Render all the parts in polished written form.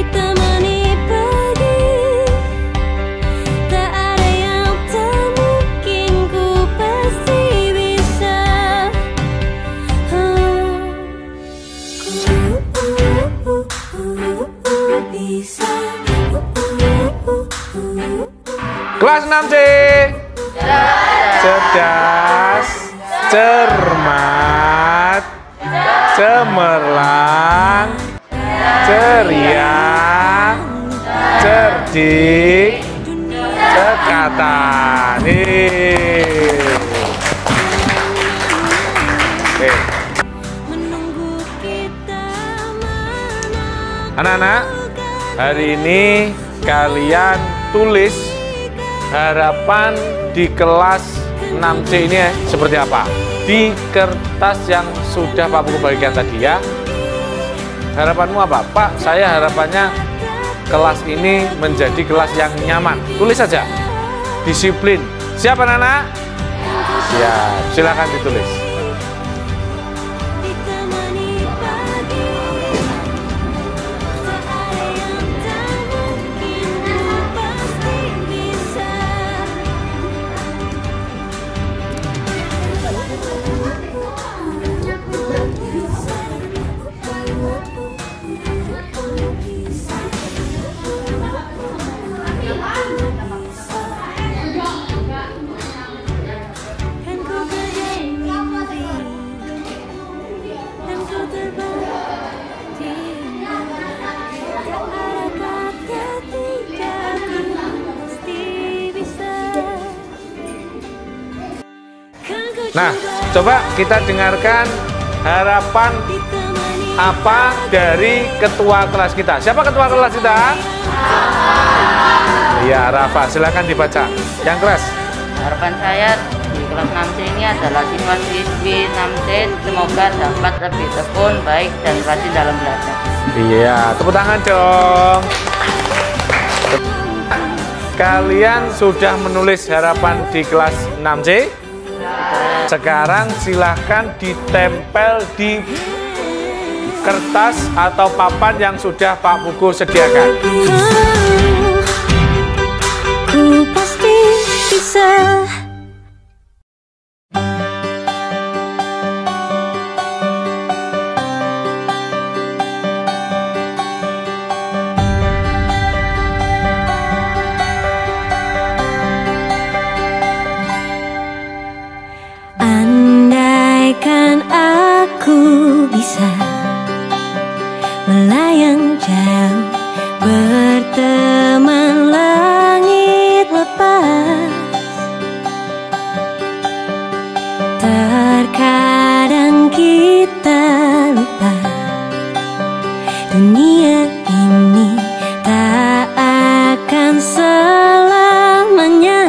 ditemani pagi, tak ada yang tak mungkin, ku pasti bisa. Kelas 6C. Cerdas, cermat, cemerlang, ceria, cerdik, cekatan. Anak-anak, hari ini kalian tulis harapan di kelas 6C ini seperti apa? Di kertas yang sudah Pak Buku bagikan tadi ya. Harapanmu apa? Pak, saya harapannya kelas ini menjadi kelas yang nyaman. Tulis saja. Disiplin. Siap anak-anak? Siap. Silakan ditulis. Nah, coba kita dengarkan harapan apa dari ketua kelas kita. Siapa ketua kelas kita? Iya, Rafa. Silakan dibaca. Yang keras. Harapan saya di kelas 6C ini adalah siswa-siswi 6C semoga dapat lebih tekun, baik, dan rajin dalam belajar. Iya, tepuk tangan dong. Kalian sudah menulis harapan di kelas 6C? Sekarang silahkan ditempel di kertas atau papan yang sudah Pak Buku sediakan. Ku pasti bisa. Andaikan aku bisa melayang jauh, berteman langit lepas. Terkadang kita lupa dunia ini tak akan selamanya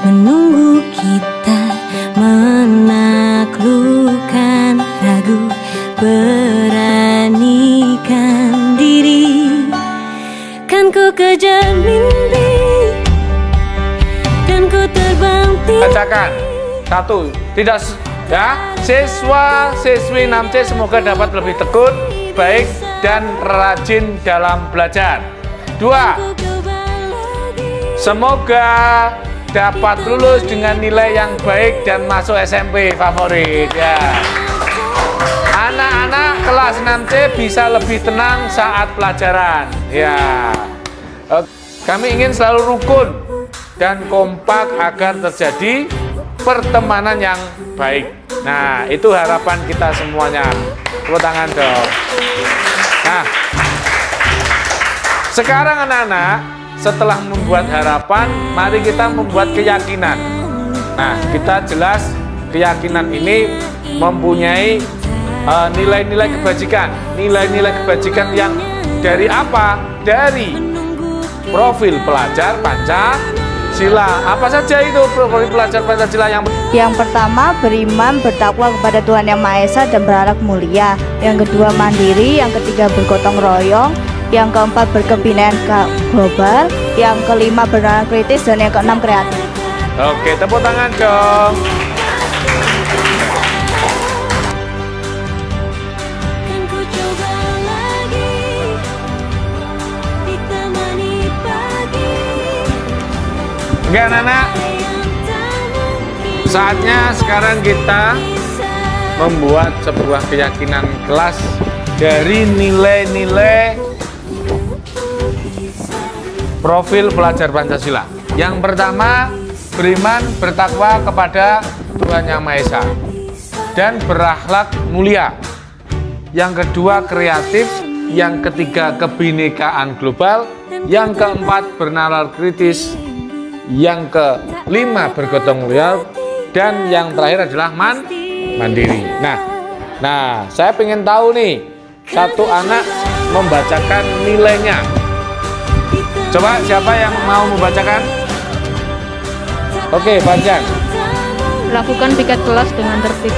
menunggu kita menaklukkan ragu, beranikan diri. Kan ku kejar mimpi, kan ku terbang tinggi. Bacakan. Satu, tidak ya. Siswa-siswi 6C semoga dapat lebih tekun, baik, dan rajin dalam belajar. 2. Semoga dapat lulus dengan nilai yang baik dan masuk SMP favorit ya. Anak-anak kelas 6C bisa lebih tenang saat pelajaran ya. Kami ingin selalu rukun dan kompak agar terjadi pertemanan yang baik. Nah, itu harapan kita semuanya. Tepuk tangan dong. Nah, sekarang anak-anak, setelah membuat harapan, mari kita membuat keyakinan. Nah, kita jelas keyakinan ini mempunyai nilai-nilai kebajikan. Nilai-nilai kebajikan yang dari apa? Dari profil pelajar Pancasila. Apa saja itu profil pelajar Pancasila Yang pertama, beriman, bertakwa kepada Tuhan Yang Maha Esa dan berharap mulia. Yang kedua, mandiri. Yang ketiga, bergotong royong. Yang keempat, berkebinaian global. Yang kelima, bernalar kritis. Dan yang keenam, kreatif. Oke, tepuk tangan dong. Oke anak-anak, saatnya sekarang kita membuat sebuah keyakinan kelas dari nilai-nilai profil pelajar Pancasila. Yang pertama, beriman bertakwa kepada Tuhan Yang Maha Esa dan berakhlak mulia. Yang kedua, kreatif. Yang ketiga, kebinekaan global. Yang keempat, bernalar kritis. Yang kelima, bergotong royong. Dan yang terakhir adalah mandiri. Nah, saya pengen tahu nih, satu anak membacakan nilainya. Coba siapa yang mau membacakan? Oke, Panjang. Lakukan piket kelas dengan tertib.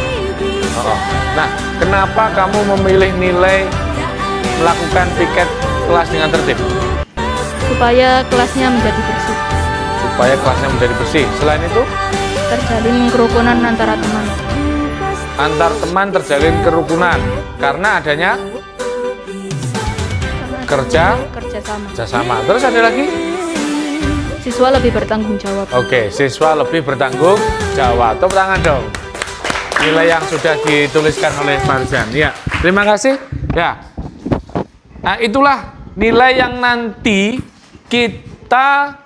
Nah, kenapa kamu memilih nilai melakukan piket kelas dengan tertib? Supaya kelasnya menjadi bersih. Supaya kelasnya menjadi bersih. Selain itu? Terjalin kerukunan antara teman. Antar teman terjalin kerukunan karena adanya kerjasama. Terus ada lagi? Siswa lebih bertanggung jawab. Oke, siswa lebih bertanggung jawab. Tepuk tangan dong. Nilai yang sudah dituliskan oleh Farzan. Ya, terima kasih. Ya. Nah, itulah nilai yang nanti kita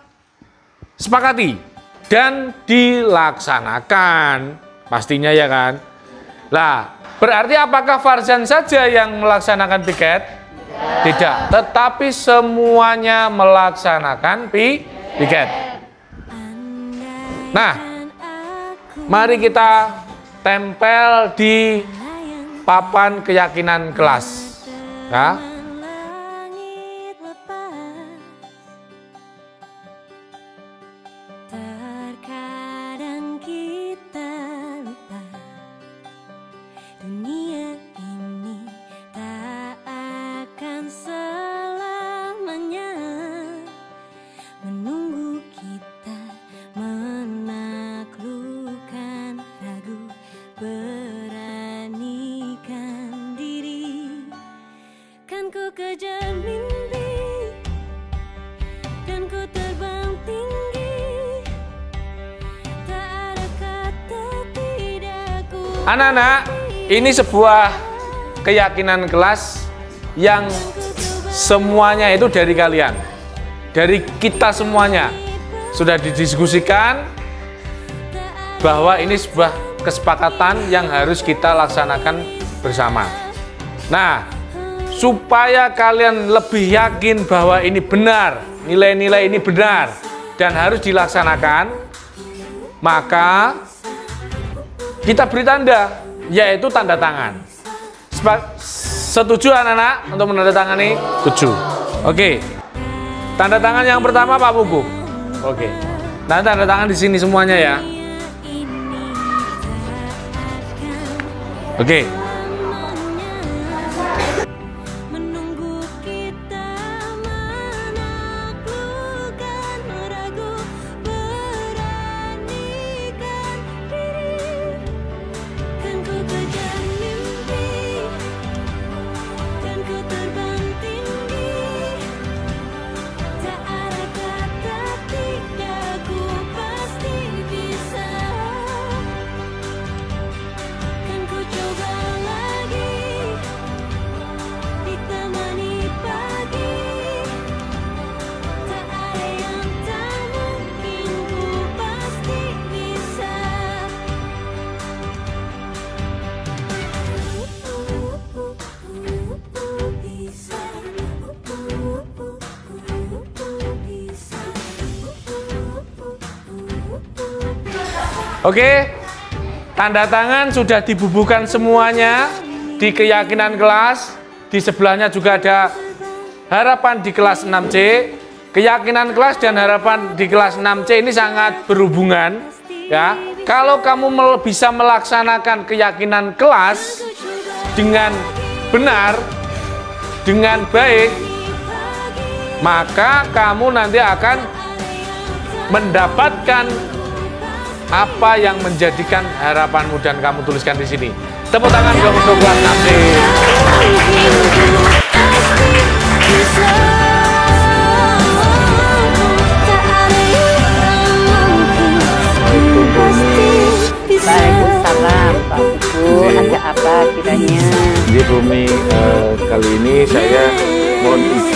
sepakati dan dilaksanakan. Pastinya ya kan? Lah, berarti apakah Farzan saja yang melaksanakan piket? Tidak, tetapi semuanya melaksanakan piket. Nah, mari kita tempel di papan keyakinan kelas. Ya. Terkadang kita lupa dunia ini tak akan selamanya menunggu kita menaklukkan ragu, beranikan diri. Kan ku kejar mimpi dan ku terbang tinggi, tak ada kata tidak ku. Anak-anak, ini sebuah keyakinan kelas yang semuanya itu dari kalian, dari kita semuanya sudah didiskusikan bahwa ini sebuah kesepakatan yang harus kita laksanakan bersama. Nah, supaya kalian lebih yakin bahwa ini benar, nilai-nilai ini benar dan harus dilaksanakan, maka kita beri tanda, yaitu tanda tangan. Setuju anak-anak untuk menandatangani? Setuju. Oke. Tanda tangan yang pertama Pak Pugu. Oke. Nah, tanda tangan di sini semuanya ya. Oke. Menunggu kita menaklukkan ragu, beranikan diri. Kan ku kejar mimpi dan ku terbang tinggi, tak ada kata tidak, ku pasti bisa. Kan ku coba lagi ditemani pagi, tak ada yang tak mungkin, ku pasti bisa. Oke. Tanda tangan sudah dibubuhkan semuanya di keyakinan kelas. Di sebelahnya juga ada harapan di kelas 6C. Keyakinan kelas dan harapan di kelas 6C ini sangat berhubungan ya. Kalau kamu bisa melaksanakan keyakinan kelas dengan benar, dengan baik, maka kamu nanti akan mendapatkan apa yang menjadikan harapanmu dan kamu tuliskan di sini. Tepuk tangan untuk kelas 6C. Tak ada yang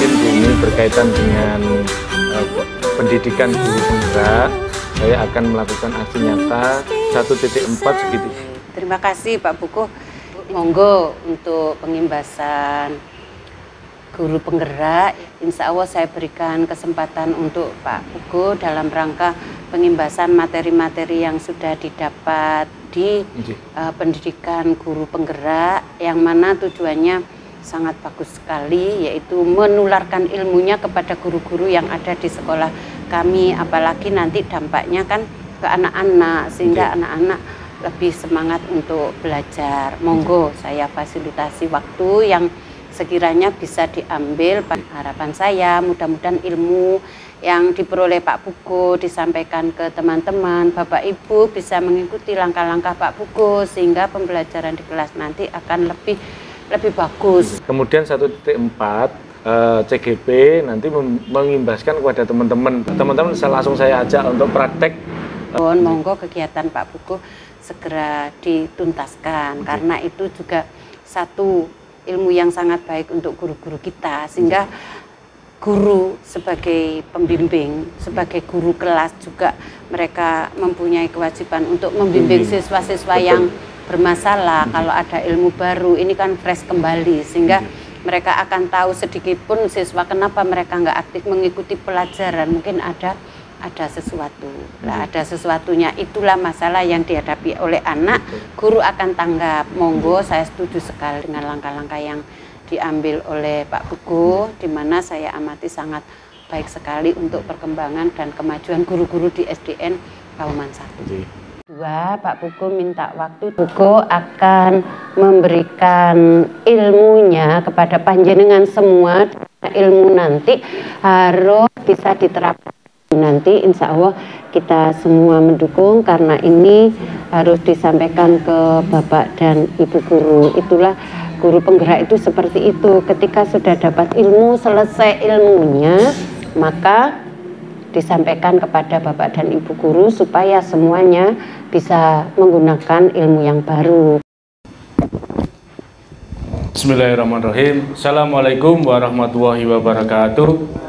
mungkin ini berkaitan dengan pendidikan guru penggerak, saya akan melakukan aksi nyata 1.4 segitu. Terima kasih Pak Buku. Monggo untuk pengimbasan guru penggerak, insya Allah saya berikan kesempatan untuk Pak Buku dalam rangka pengimbasan materi-materi yang sudah didapat di pendidikan guru penggerak, yang mana tujuannya sangat bagus sekali, yaitu menularkan ilmunya kepada guru-guru yang ada di sekolah kami, apalagi nanti dampaknya kan ke anak-anak, sehingga anak-anak lebih semangat untuk belajar. Monggo saya fasilitasi waktu yang sekiranya bisa diambil. Harapan saya mudah-mudahan ilmu yang diperoleh Pak Buku disampaikan ke teman-teman, Bapak Ibu bisa mengikuti langkah-langkah Pak Buku sehingga pembelajaran di kelas nanti akan lebih bagus. Kemudian 1.4 CGP nanti mengimbaskan kepada teman-teman. Teman-teman langsung saya ajak untuk praktek. Monggo kegiatan Pak Buku segera dituntaskan, karena itu juga satu ilmu yang sangat baik untuk guru-guru kita, sehingga guru sebagai pembimbing, sebagai guru kelas juga mereka mempunyai kewajiban untuk membimbing siswa-siswa yang bermasalah. Kalau ada ilmu baru, ini kan fresh kembali, sehingga mereka akan tahu sedikit pun siswa kenapa mereka nggak aktif mengikuti pelajaran, mungkin ada sesuatu. Nah, ada sesuatunya, itulah masalah yang dihadapi oleh anak. Guru akan tanggap. Monggo, saya setuju sekali dengan langkah-langkah yang diambil oleh Pak Buku, di mana saya amati sangat baik sekali untuk perkembangan dan kemajuan guru-guru di SDN Kauman 1. Dua, Pak Buku minta waktu. Buku akan memberikan ilmunya kepada panjenengan semua. Ilmu nanti harus bisa diterapkan. Nanti insya Allah kita semua mendukung, karena ini harus disampaikan ke Bapak dan Ibu guru. Itulah guru penggerak itu seperti itu. Ketika sudah dapat ilmu, selesai ilmunya, maka disampaikan kepada Bapak dan Ibu guru supaya semuanya bisa menggunakan ilmu yang baru. Bismillahirrahmanirrahim. Assalamualaikum warahmatullahi wabarakatuh.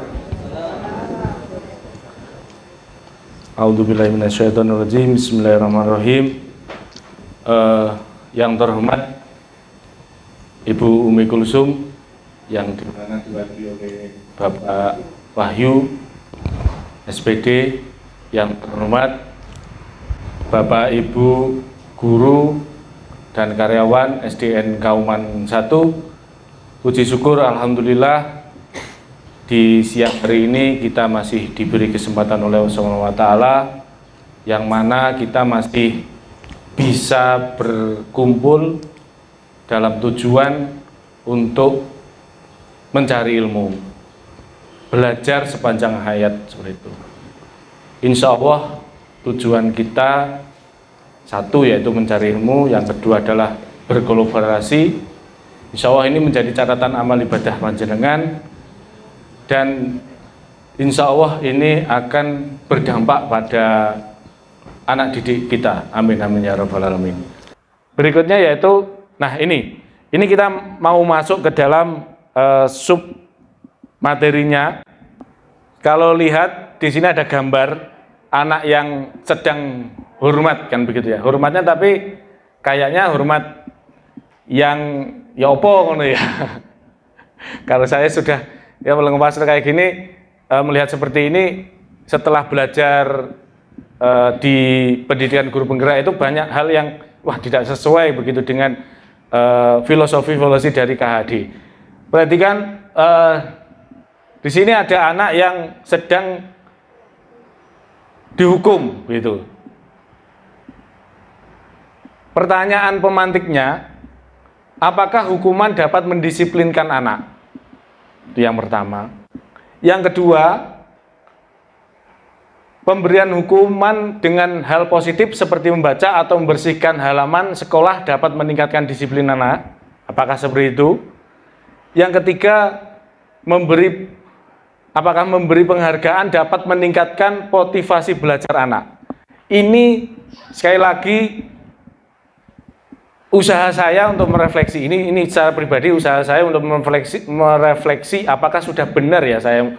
A'udzubillahiminasyaitonirrajim. Bismillahirrahmanirrahim. Yang terhormat Ibu Umi Kulsum, yang dimana diwakili oleh Bapak Wahyu SPD, yang terhormat Bapak Ibu guru dan karyawan SDN Kauman 1, puji syukur alhamdulillah di siang hari ini kita masih diberi kesempatan oleh Allah SWT, yang mana kita masih bisa berkumpul dalam tujuan untuk mencari ilmu, belajar sepanjang hayat seperti itu. Insya Allah tujuan kita satu, yaitu mencari ilmu, yang kedua adalah berkolaborasi. Insya Allah ini menjadi catatan amal ibadah panjenengan, dan insya Allah ini akan berdampak pada anak didik kita. Amin amin ya rabbal alamin. Berikutnya yaitu, nah ini kita mau masuk ke dalam sub materinya. Kalau lihat di sini ada gambar anak yang sedang hormat, kan begitu ya. Hormatnya tapi kayaknya hormat yang ya opo ngono ya. Kalau saya sudah ya melepas kayak gini, melihat seperti ini, setelah belajar di pendidikan guru penggerak itu banyak hal yang wah tidak sesuai begitu dengan filosofi dari KHD. Perhatikan di sini ada anak yang sedang dihukum gitu. Pertanyaan pemantiknya, apakah hukuman dapat mendisiplinkan anak? Itu yang pertama. Yang kedua, pemberian hukuman dengan hal positif seperti membaca atau membersihkan halaman sekolah dapat meningkatkan disiplin anak. Apakah seperti itu? Yang ketiga, apakah memberi penghargaan dapat meningkatkan motivasi belajar anak? Ini sekali lagi usaha saya untuk merefleksi ini secara pribadi, usaha saya untuk merefleksi apakah sudah benar ya saya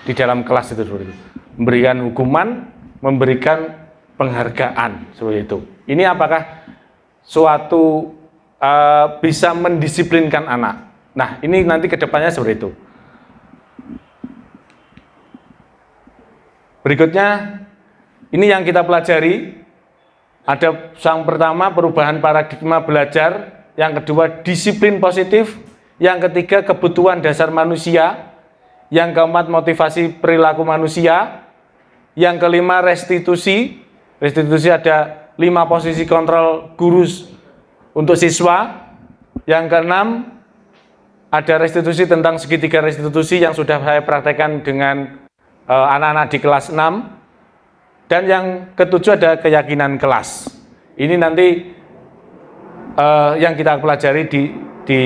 di dalam kelas itu seperti itu. Memberikan hukuman, memberikan penghargaan seperti itu. Ini apakah suatu bisa mendisiplinkan anak. Nah, ini nanti kedepannya seperti itu. Berikutnya, ini yang kita pelajari. Ada yang pertama perubahan paradigma belajar, yang kedua disiplin positif, yang ketiga kebutuhan dasar manusia, yang keempat motivasi perilaku manusia, yang kelima restitusi. Restitusi ada 5 posisi kontrol guru untuk siswa. Yang keenam ada restitusi tentang segitiga restitusi yang sudah saya praktekkan dengan anak-anak di kelas 6. Dan yang ketujuh ada keyakinan kelas. Ini nanti yang kita pelajari di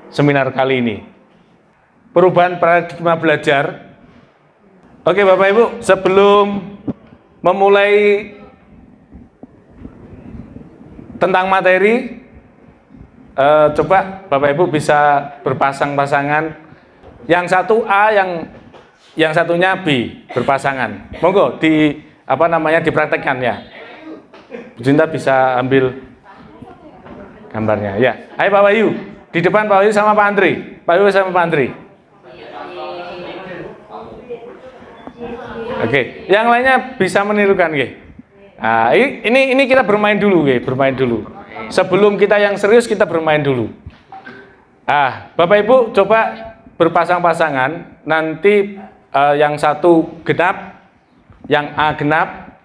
seminar kali ini. Perubahan paradigma belajar. Oke Bapak Ibu, sebelum memulai tentang materi, coba Bapak Ibu bisa berpasang-pasangan. Yang satu A, yang satunya B, berpasangan. Monggo dipraktekkan ya. Bu Cinta bisa ambil gambarnya ya. Ayo Pak Wahyu, di depan Pak Wahyu sama Pak Andri. Pak Wahyu sama Pak Andri. Oke, yang lainnya bisa menirukan nggih. Nah, ini kita bermain dulu nggih, bermain dulu. Sebelum kita yang serius kita bermain dulu. Bapak Ibu coba berpasang-pasangan, nanti yang satu genap, yang A genap,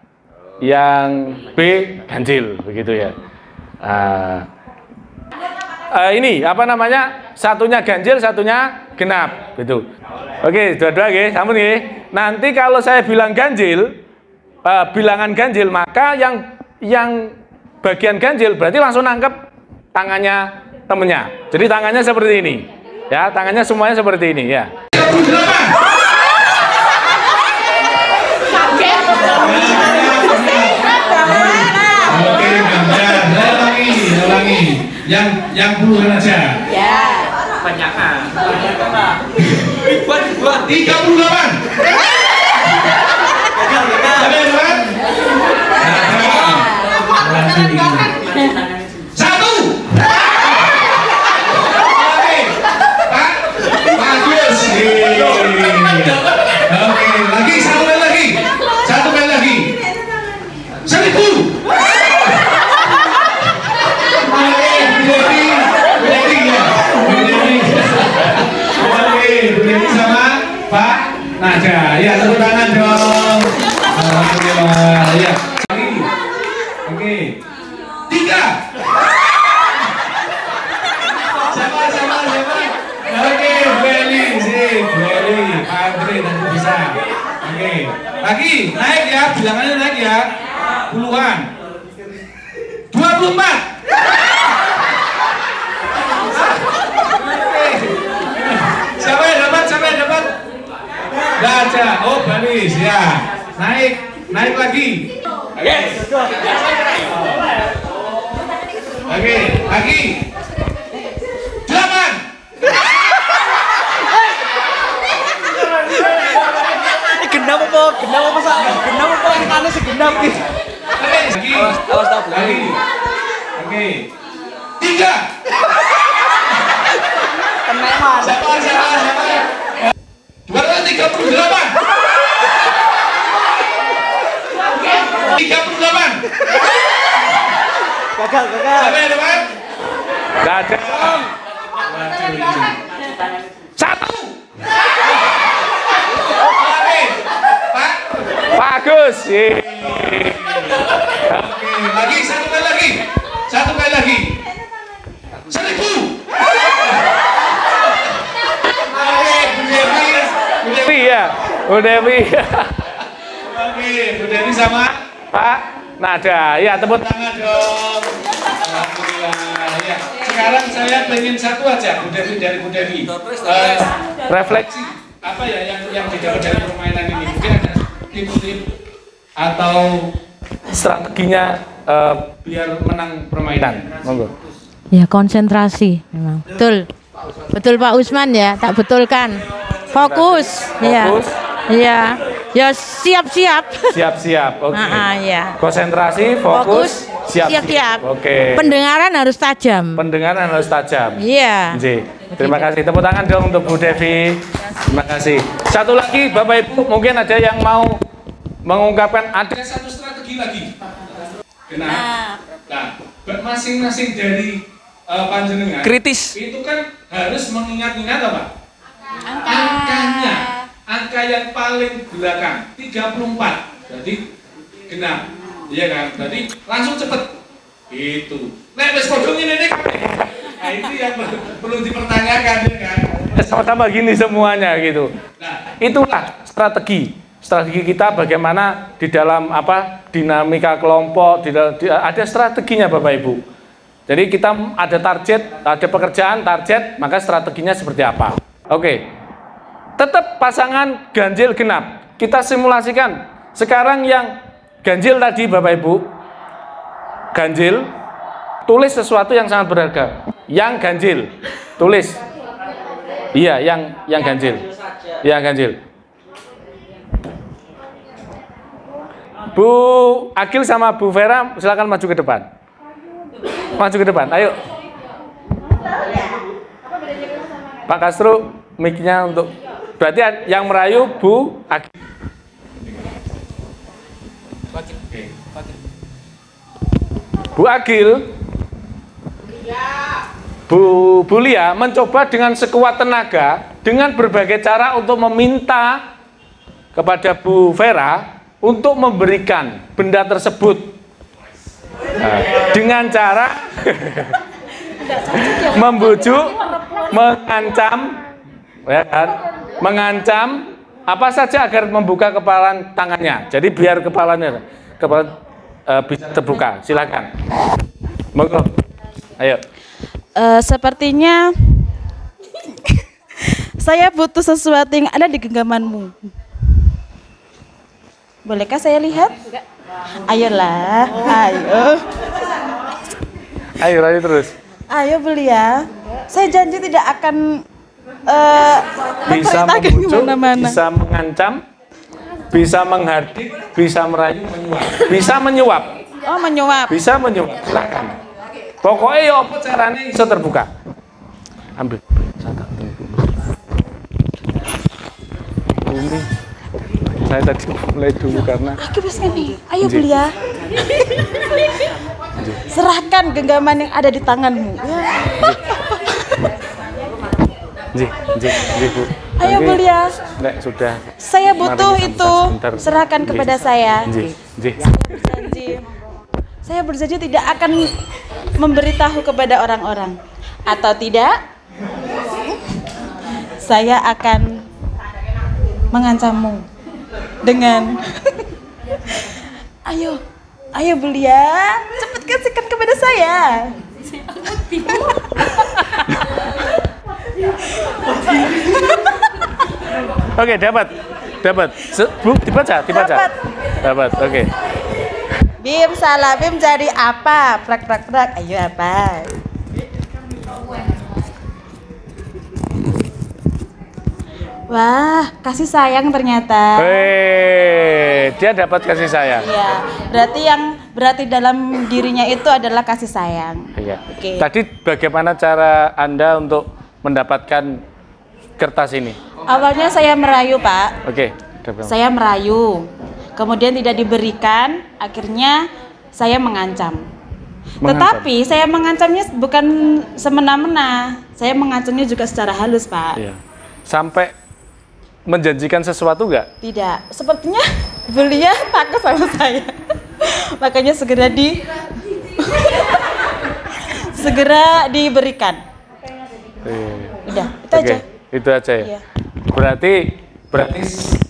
yang B ganjil, begitu ya. Ini apa namanya? Satunya ganjil, satunya genap, gitu. Oke, dua-dua nggih, sampun nggih. Nanti kalau saya bilang ganjil, bilangan ganjil, maka yang bagian ganjil berarti langsung nangkep tangannya temennya. Jadi tangannya seperti ini, ya, tangannya semuanya seperti ini, ya. Oke, ulangi. Yang puluhan aja. Ya. Banyakan. 38. Satu. Bagus. Oke, lagi satu kali lagi. 1000. Pak Naja, ya tepuk tangan dong. Alhamdulillah, ya. Oke. 3. Siapa? Oke, Beli, Andre nanti bisa. Oke, lagi naik ya, bilangannya naik ya. Puluhan. 24. Siapa yang dapat? Baca, oh baris ya. Naik lagi. Oke, lagi. 8. Genap apa sak? Genap apa makane segenap iki. Lagi. Oke. 3. Tenek Mas. Siapa? 238. 38. Gagal. Siapa yang depan? Nggak ada. 1. Oke, Pak. Bagus. Oke, lagi satu kali lagi. 1000. Bu Devi ya, Bu Devi. Oke, Bu Devi sama Pak Nada, ya tepuk tangan dong. Alhamdulillah. Ya. Sekarang saya pengen satu aja, Bu Devi, dari Bu Devi. refleksi Apa ya yang didapat dari permainan ini? Mungkin ada tip-tip atau strateginya biar menang permainan. Monggo. Ya konsentrasi memang. Betul. Betul Pak Usman ya, tak betulkan. Fokus. Ya. Iya. Ya siap-siap. Siap-siap. Oke. Ya. Konsentrasi, fokus, siap-siap. Oke. Pendengaran harus tajam. Pendengaran harus tajam. Iya. Terima kasih. Tepuk tangan dong untuk Bu Devi. Terima kasih. Satu lagi Bapak Ibu, mungkin ada yang mau mengungkapkan, ada Satu strategi lagi. Nah, masing-masing dari panjenengan Kritis. itu kan harus mengingat-ingat apa? Angkanya. Angka yang paling belakang 34. Jadi genap. Iya kan? Jadi langsung cepet. Itu. Nek wis padha ngene nek. Nah, itu yang perlu dipertanyakan ya kan. sama-sama gini semuanya gitu. Nah, itulah strategi kita bagaimana di dalam dinamika kelompok, ada strateginya Bapak Ibu. Jadi kita ada target, ada pekerjaan, target, maka strateginya seperti apa. Oke, tetap pasangan ganjil genap. Kita simulasikan. Sekarang yang ganjil tadi Bapak Ibu, ganjil, tulis sesuatu yang sangat berharga. Yang ganjil, tulis. Iya, yang ganjil. Yang ganjil. Bu Agil sama Bu Vera silakan maju ke depan. Maju ke depan, ayo. Pak Kasro, mic-nya untuk berarti yang merayu Bu Agil. Bu Agil, Bu Lia mencoba dengan sekuat tenaga dengan berbagai cara untuk meminta kepada Bu Vera untuk memberikan benda tersebut dengan cara membujuk, mengancam, ya kan? Mengancam apa saja agar membuka kepalan tangannya. Jadi biar kepala bisa terbuka. Silakan. Monggo. Ayo. Sepertinya saya butuh sesuatu yang ada di genggamanmu. Bolehkah saya lihat? Ayolah, ayo. Ayo terus. Ayo Belia. Saya janji tidak akan bisa membujuk, bisa mengancam, bisa menghardik, bisa merayu, menyuap. Bisa menyuap. Oh, menyuap. Bisa menyuap. Silakan. Pokoknya ya apa caranya bisa terbuka. Ambil. Ini saya tadi mulai dulu karena ayo Belia. Serahkan genggaman yang ada di tanganmu. Bu. Ayo Belia. Nek, sudah. Saya butuh itu. Serahkan kepada saya. Saya berjanji tidak akan memberitahu kepada orang-orang. Atau tidak, saya akan mengancammu dengan ayo Belia, cepat kasihkan kepada saya. Oke, dapat. Bu, dibaca. Dapat. Oke. Bim salah, Bim jadi apa? Prak. Ayo apa? Wah, kasih sayang ternyata. Dia dapat kasih sayang. Iya, berarti dalam dirinya itu adalah kasih sayang. Iya. Oke. Tadi bagaimana cara Anda untuk mendapatkan kertas ini? Awalnya saya merayu, Pak. Oke. Saya merayu. Kemudian tidak diberikan, akhirnya saya mengancam. Tetapi saya mengancamnya bukan semena-mena. Saya mengancamnya juga secara halus, Pak. Iya. Sampai menjanjikan sesuatu nggak? Tidak, sepertinya Belia takut sama saya. Makanya segera diberikan. Udah, itu aja. Itu aja ya. Iya. Berarti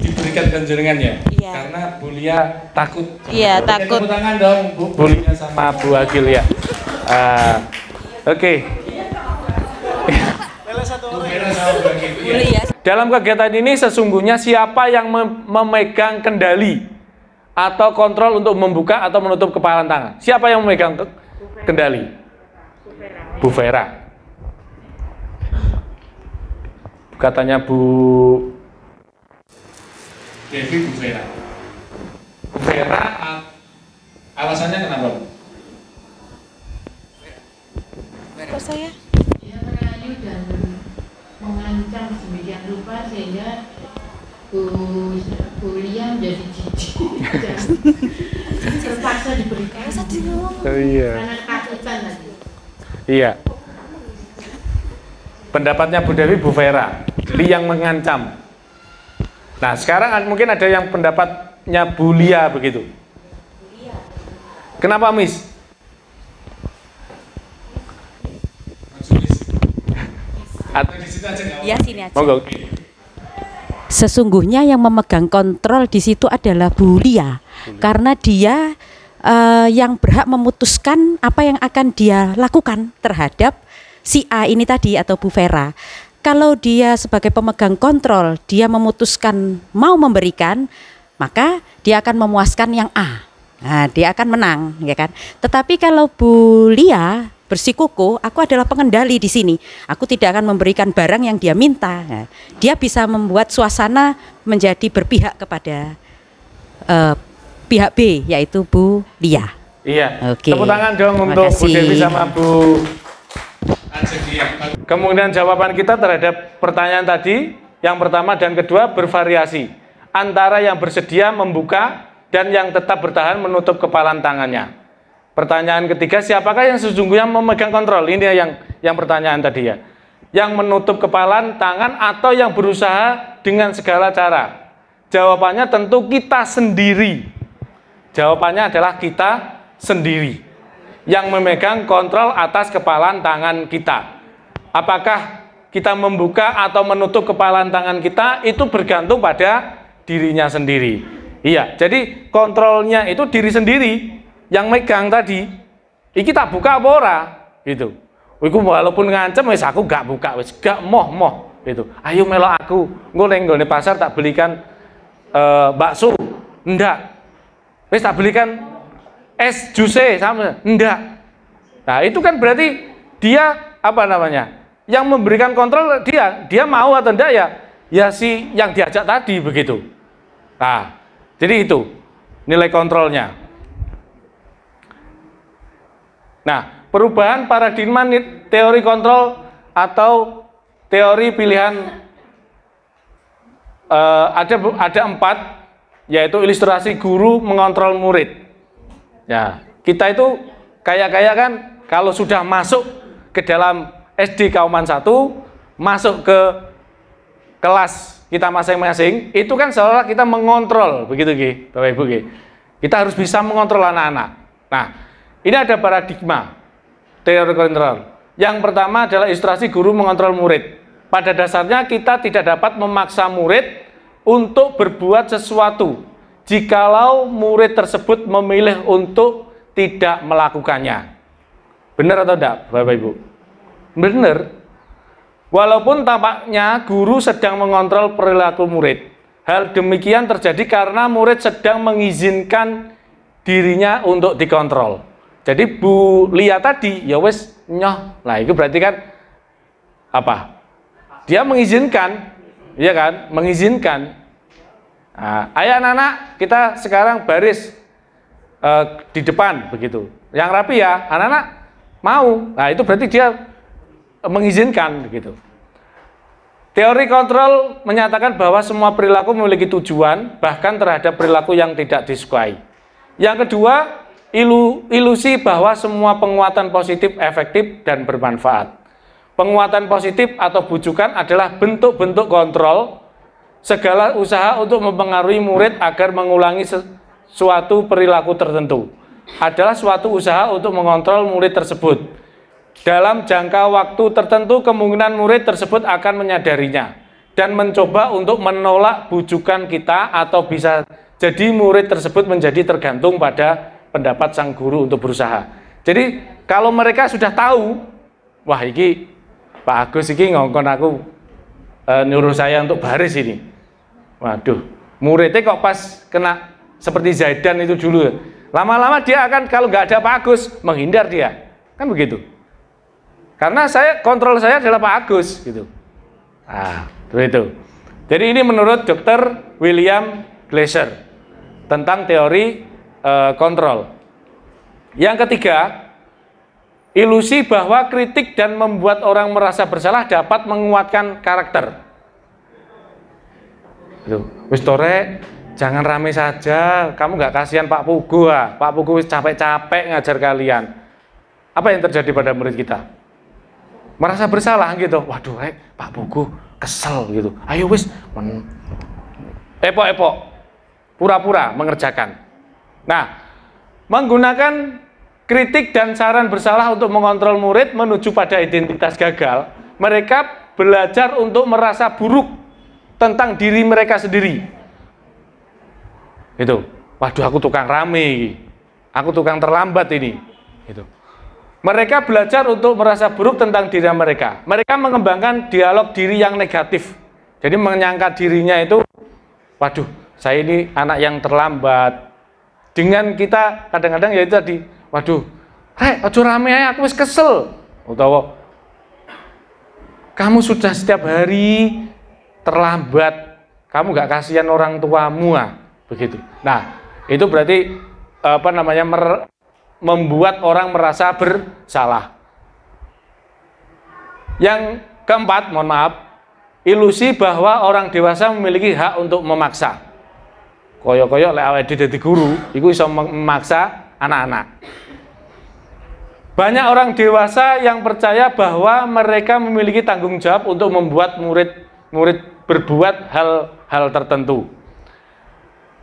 diberikan ganjarannya. Iya. Karena Belia takut. Iya, takut. Tepuk tangan dong Belia sama Bu Agil ya. Oke. Dalam kegiatan ini sesungguhnya siapa yang memegang kendali atau kontrol untuk membuka atau menutup kepalan tangan? Siapa yang memegang kendali? Bu Vera. Katanya Bu Devi, Bu Vera. Bu Vera, alasannya kenapa, Bu? Kok saya? Dia merayu dan mengancam sedemikian rupa sehingga Bu Lia menjadi jijik dan terpaksa diberikan karena ketakutan tadi. Iya. Pendapatnya Bu Devi, Bu Vera, yang mengancam. Nah, sekarang mungkin ada yang pendapatnya Bu Lia begitu. Kenapa, Miss? Ya, sini aja. Monggo. Sesungguhnya yang memegang kontrol di situ adalah Bu Lia, karena dia yang berhak memutuskan apa yang akan dia lakukan terhadap si A ini tadi atau Bu Vera. Kalau dia sebagai pemegang kontrol, dia memutuskan mau memberikan, maka dia akan memuaskan yang A. Nah, dia akan menang, ya kan? Tetapi kalau Bu Lia bersikuku, aku adalah pengendali di sini. Aku tidak akan memberikan barang yang dia minta. Nah, dia bisa membuat suasana menjadi berpihak kepada pihak B, yaitu Bu Lia. Iya. Oke. Tepuk tangan dong untuk Bu Devi sama Bu. Kemudian jawaban kita terhadap pertanyaan tadi, yang pertama dan kedua bervariasi antara yang bersedia membuka dan yang tetap bertahan menutup kepalan tangannya. Pertanyaan ketiga, siapakah yang sesungguhnya memegang kontrol? Ini yang pertanyaan tadi ya. Yang menutup kepalan tangan atau yang berusaha dengan segala cara? Jawabannya tentu kita sendiri. Jawabannya adalah kita sendiri yang memegang kontrol atas kepalan tangan kita. Apakah kita membuka atau menutup kepalan tangan kita itu bergantung pada dirinya sendiri. Iya, jadi kontrolnya itu diri sendiri. Yang megang tadi, iki tak buka apa ora? Gitu. Iku walaupun ngancem wis aku gak buka, wis gak moh gitu. Ayo melok aku, engko ning nggone pasar tak belikan bakso. Ndak. Wis tak belikan es juse sama. Ndak. Nah, itu kan berarti dia apa namanya? Yang memberikan kontrol dia mau atau enggak ya si yang diajak tadi begitu. Nah, jadi itu nilai kontrolnya. Nah, perubahan paradigma teori kontrol atau teori pilihan ada 4, yaitu ilustrasi guru mengontrol murid. Ya, kita itu kayak kan kalau sudah masuk ke dalam SD Kauman 1, masuk ke kelas kita masing-masing, itu kan seolah kita mengontrol, begitu Bapak Ibu. Kita harus bisa mengontrol anak-anak. Nah, ini ada paradigma teori kontrol. Yang pertama adalah ilustrasi guru mengontrol murid. Pada dasarnya kita tidak dapat memaksa murid untuk berbuat sesuatu jikalau murid tersebut memilih untuk tidak melakukannya. Benar atau tidak, Bapak Ibu? Benar. Walaupun tampaknya guru sedang mengontrol perilaku murid. Hal demikian terjadi karena murid sedang mengizinkan dirinya untuk dikontrol. Jadi Bu Lia tadi ya wes nyoh. Nah, itu berarti kan apa? Dia mengizinkan, ya kan? Mengizinkan. Nah, ayo anak-anak, kita sekarang baris di depan begitu. Yang rapi ya, anak-anak mau. Nah, itu berarti dia mengizinkan begitu. Teori kontrol menyatakan bahwa semua perilaku memiliki tujuan, bahkan terhadap perilaku yang tidak disukai. Yang kedua, ilusi bahwa semua penguatan positif efektif dan bermanfaat. Penguatan positif atau bujukan adalah bentuk-bentuk kontrol. Segala usaha untuk mempengaruhi murid agar mengulangi suatu perilaku tertentu adalah suatu usaha untuk mengontrol murid tersebut. Dalam jangka waktu tertentu, kemungkinan murid tersebut akan menyadarinya dan mencoba untuk menolak bujukan kita, atau bisa jadi murid tersebut menjadi tergantung pada pendapat sang guru untuk berusaha. Jadi kalau mereka sudah tahu, wah iki Pak Agus iki ngongkon aku nyuruh saya untuk baris ini. Waduh, muridnya kok pas kena seperti Zaidan itu dulu. Lama-lama dia akan kalau nggak ada Pak Agus menghindar dia, kan begitu. Karena kontrol saya adalah Pak Agus gitu. Nah, itu. Jadi ini menurut Dr. William Glasser tentang teori kontrol. Yang ketiga, ilusi bahwa kritik dan membuat orang merasa bersalah dapat menguatkan karakter. Wis tore, jangan rame saja, kamu nggak kasihan Pak Pugu, Pak Pugu wis capek-capek ngajar kalian. Apa yang terjadi pada murid kita? Merasa bersalah gitu. Waduh, Pak Pugu kesel gitu. Ayo wis, epok-epok, pura-pura mengerjakan. Nah, menggunakan kritik dan saran bersalah untuk mengontrol murid menuju pada identitas gagal, mereka belajar untuk merasa buruk tentang diri mereka sendiri. Itu, waduh aku tukang rame, aku tukang terlambat ini. Itu. Mereka belajar untuk merasa buruk tentang diri mereka. Mereka mengembangkan dialog diri yang negatif. Jadi menyangka dirinya itu, waduh, saya ini anak yang terlambat. Dengan kita kadang-kadang ya itu tadi, waduh, ojo rame aja, aku wis kesel. Utawa kamu sudah setiap hari terlambat, kamu gak kasihan orang tuamu, begitu. Nah, itu berarti apa namanya membuat orang merasa bersalah. Yang keempat, mohon maaf, ilusi bahwa orang dewasa memiliki hak untuk memaksa. Koyo-koyo lek awake dadi guru, iku iso memaksa anak-anak. Banyak orang dewasa yang percaya bahwa mereka memiliki tanggung jawab untuk membuat murid berbuat hal-hal tertentu.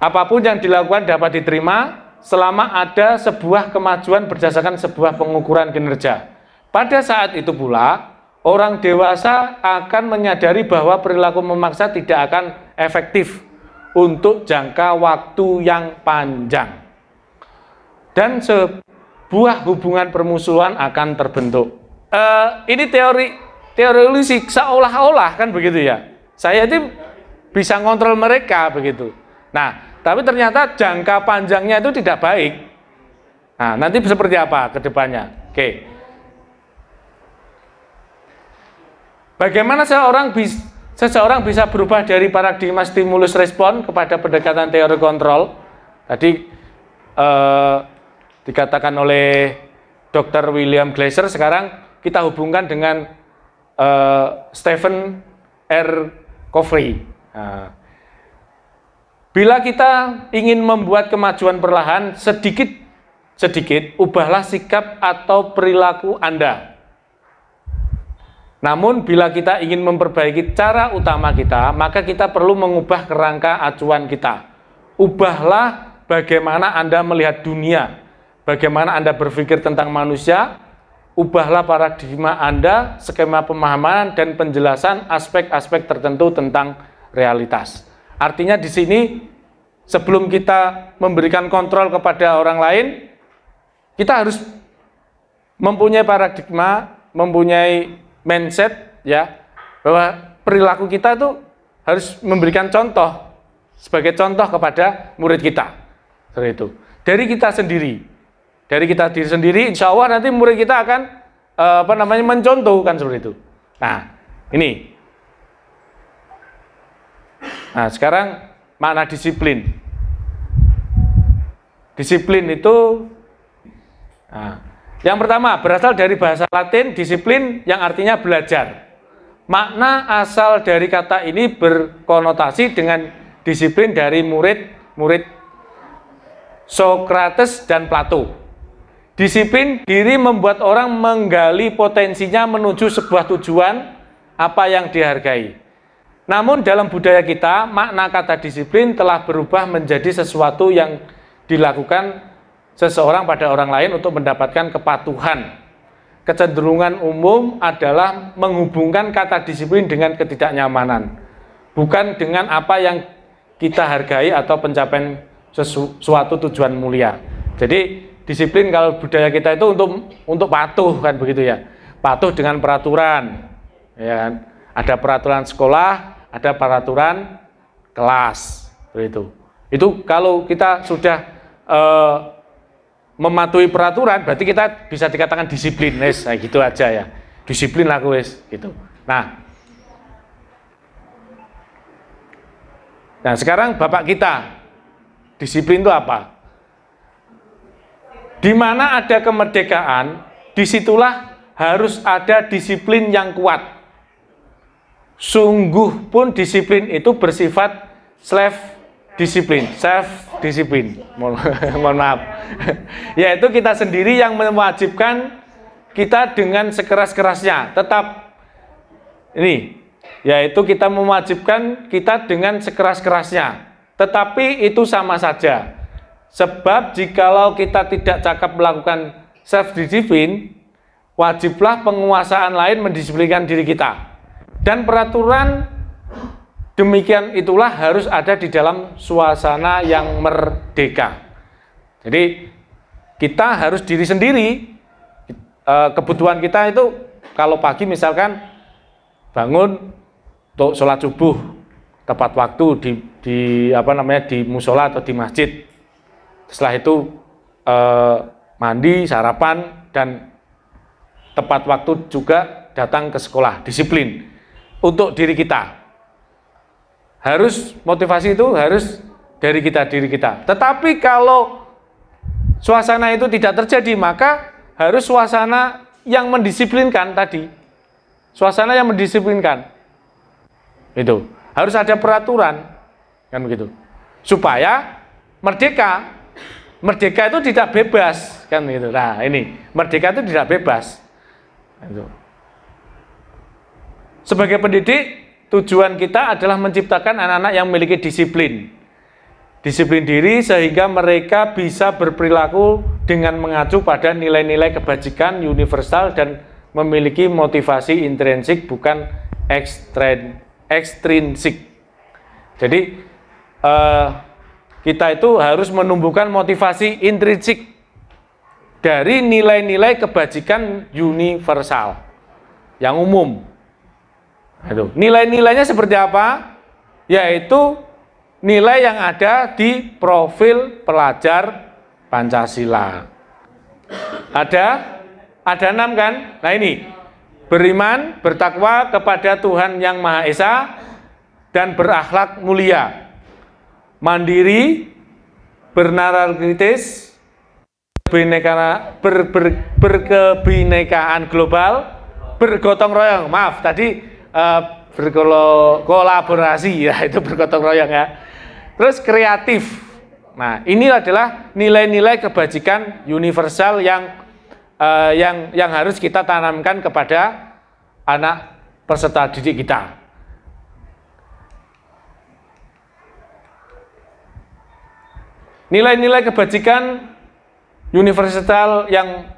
Apapun yang dilakukan dapat diterima selama ada sebuah kemajuan berdasarkan sebuah pengukuran kinerja. Pada saat itu pula, orang dewasa akan menyadari bahwa perilaku memaksa tidak akan efektif untuk jangka waktu yang panjang. Dan sebuah hubungan permusuhan akan terbentuk. Ini teori ilusi, seolah-olah kan begitu ya. Saya itu bisa ngontrol mereka begitu. Nah, tapi ternyata jangka panjangnya itu tidak baik. Nah, nanti seperti apa ke depannya? Oke. Bagaimana seseorang bisa berubah dari paradigma stimulus respon kepada pendekatan teori kontrol? Tadi dikatakan oleh Dr. William Glasser, sekarang kita hubungkan dengan Stephen R. Covey. Nah, bila kita ingin membuat kemajuan perlahan, sedikit ubahlah sikap atau perilaku Anda. Namun bila kita ingin memperbaiki cara utama kita, maka kita perlu mengubah kerangka acuan kita. Ubahlah bagaimana Anda melihat dunia, bagaimana Anda berpikir tentang manusia, ubahlah paradigma Anda, skema pemahaman dan penjelasan aspek-aspek tertentu tentang realitas. Artinya di sini sebelum kita memberikan kontrol kepada orang lain, kita harus mempunyai paradigma, mempunyai mindset ya, bahwa perilaku kita itu harus memberikan contoh sebagai contoh kepada murid kita. Seperti itu. Dari kita sendiri. Dari kita diri sendiri, insya Allah nanti murid kita akan mencontohkan seperti itu. Nah, ini. Nah, sekarang makna disiplin. Disiplin itu, yang pertama berasal dari bahasa Latin disiplin yang artinya belajar. Makna asal dari kata ini berkonotasi dengan disiplin dari murid Socrates dan Plato. Disiplin diri membuat orang menggali potensinya menuju sebuah tujuan apa yang dihargai. Namun dalam budaya kita, makna kata disiplin telah berubah menjadi sesuatu yang dilakukan seseorang pada orang lain untuk mendapatkan kepatuhan. Kecenderungan umum adalah menghubungkan kata disiplin dengan ketidaknyamanan, bukan dengan apa yang kita hargai atau pencapaian suatu tujuan mulia. Jadi disiplin kalau budaya kita itu untuk patuh kan begitu ya. Patuh dengan peraturan. Ya kan? Ada peraturan sekolah, ada peraturan kelas, begitu. Itu kalau kita sudah mematuhi peraturan, berarti kita bisa dikatakan disiplin, wes, nah, gitu aja ya. Disiplin aku wes, gitu. Nah, sekarang Bapak kita, disiplin itu apa? Di mana ada kemerdekaan, disitulah harus ada disiplin yang kuat. Sungguh pun disiplin itu bersifat self disiplin. Mohon maaf. Yaitu kita sendiri yang mewajibkan kita dengan sekeras-kerasnya. Tetap ini, yaitu kita mewajibkan kita dengan sekeras-kerasnya. Tetapi itu sama saja. Sebab jikalau kita tidak cakap melakukan self-disiplin, wajiblah penguasaan lain mendisiplinkan diri kita. Dan peraturan demikian itulah harus ada di dalam suasana yang merdeka. Jadi kita harus diri sendiri. Kebutuhan kita itu kalau pagi misalkan bangun untuk sholat subuh tepat waktu di musola atau di masjid. Setelah itu mandi, sarapan, dan tepat waktu juga datang ke sekolah, disiplin untuk diri kita. Harus motivasi itu harus dari diri kita. Tetapi kalau suasana itu tidak terjadi, maka harus suasana yang mendisiplinkan tadi. Suasana yang mendisiplinkan. Itu harus ada peraturan, kan begitu. Supaya merdeka. Merdeka itu tidak bebas, kan gitu. Nah, ini merdeka itu tidak bebas. Itu. Sebagai pendidik, tujuan kita adalah menciptakan anak-anak yang memiliki disiplin. Disiplin diri sehingga mereka bisa berperilaku dengan mengacu pada nilai-nilai kebajikan universal dan memiliki motivasi intrinsik bukan ekstrinsik. Jadi kita itu harus menumbuhkan motivasi intrinsik dari nilai-nilai kebajikan universal yang umum. Nilai-nilainya seperti apa? Yaitu nilai yang ada di profil pelajar Pancasila. Ada 6 kan? Nah ini, beriman, bertakwa kepada Tuhan Yang Maha Esa, dan berakhlak mulia. Mandiri, bernalar kritis, berkebinekaan global, bergotong royong. Maaf, tadi berkolaborasi, ya itu bergotong royong ya. Terus kreatif. Nah, ini adalah nilai-nilai kebajikan universal yang harus kita tanamkan kepada anak peserta didik kita. Nilai-nilai kebajikan universal yang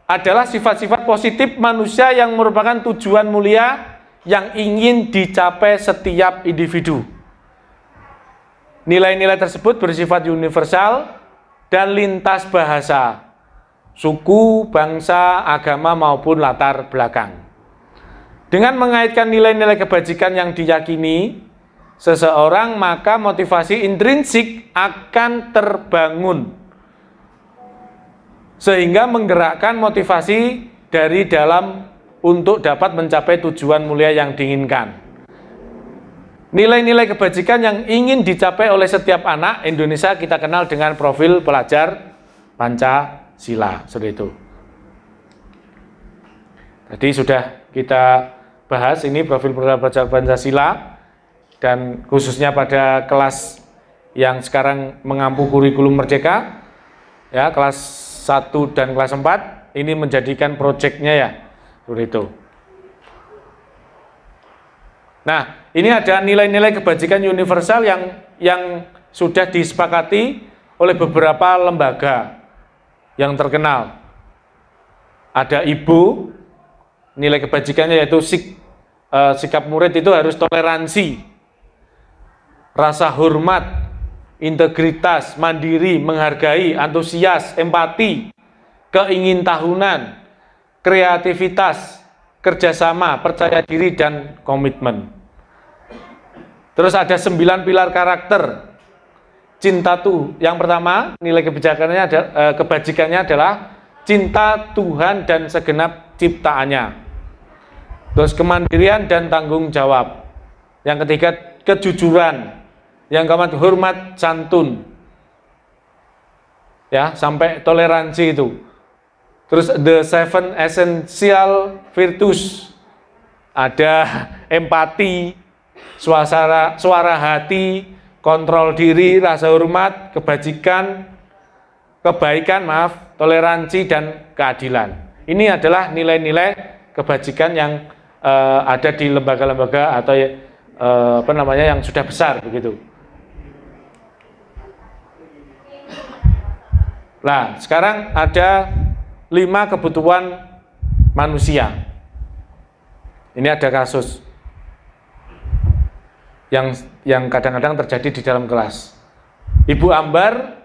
adalah sifat-sifat positif manusia yang merupakan tujuan mulia yang ingin dicapai setiap individu. Nilai-nilai tersebut bersifat universal dan lintas bahasa, suku, bangsa, agama maupun latar belakang. Dengan mengaitkan nilai-nilai kebajikan yang diyakini seseorang, maka motivasi intrinsik akan terbangun sehingga menggerakkan motivasi dari dalam untuk dapat mencapai tujuan mulia yang diinginkan. Nilai-nilai kebajikan yang ingin dicapai oleh setiap anak Indonesia kita kenal dengan profil pelajar Pancasila, seperti itu. Tadi sudah kita bahas ini profil pelajar Pancasila. Dan khususnya pada kelas yang sekarang mengampu kurikulum merdeka, ya kelas 1 dan kelas 4, ini menjadikan proyeknya ya, seperti itu. Nah, ini ada nilai-nilai kebajikan universal yang sudah disepakati oleh beberapa lembaga yang terkenal. Ada IBO, nilai kebajikannya yaitu sikap murid itu harus toleransi, rasa hormat, integritas, mandiri, menghargai, antusias, empati, keingintahunan, kreativitas, kerjasama, percaya diri, dan komitmen. Terus ada 9 pilar karakter cinta tuh. Yang pertama, nilai kebajikannya adalah cinta Tuhan dan segenap ciptaannya. Terus kemandirian dan tanggung jawab. Yang ketiga, kejujuran. Yang keempat, hormat santun. Ya, sampai toleransi itu. Terus the 7 essential virtues. Ada empati, suara hati, kontrol diri, rasa hormat, kebaikan, toleransi dan keadilan. Ini adalah nilai-nilai kebajikan yang ada di lembaga-lembaga atau yang sudah besar begitu. Nah, sekarang ada 5 kebutuhan manusia. Ini ada kasus yang kadang-kadang terjadi di dalam kelas. Ibu Ambar,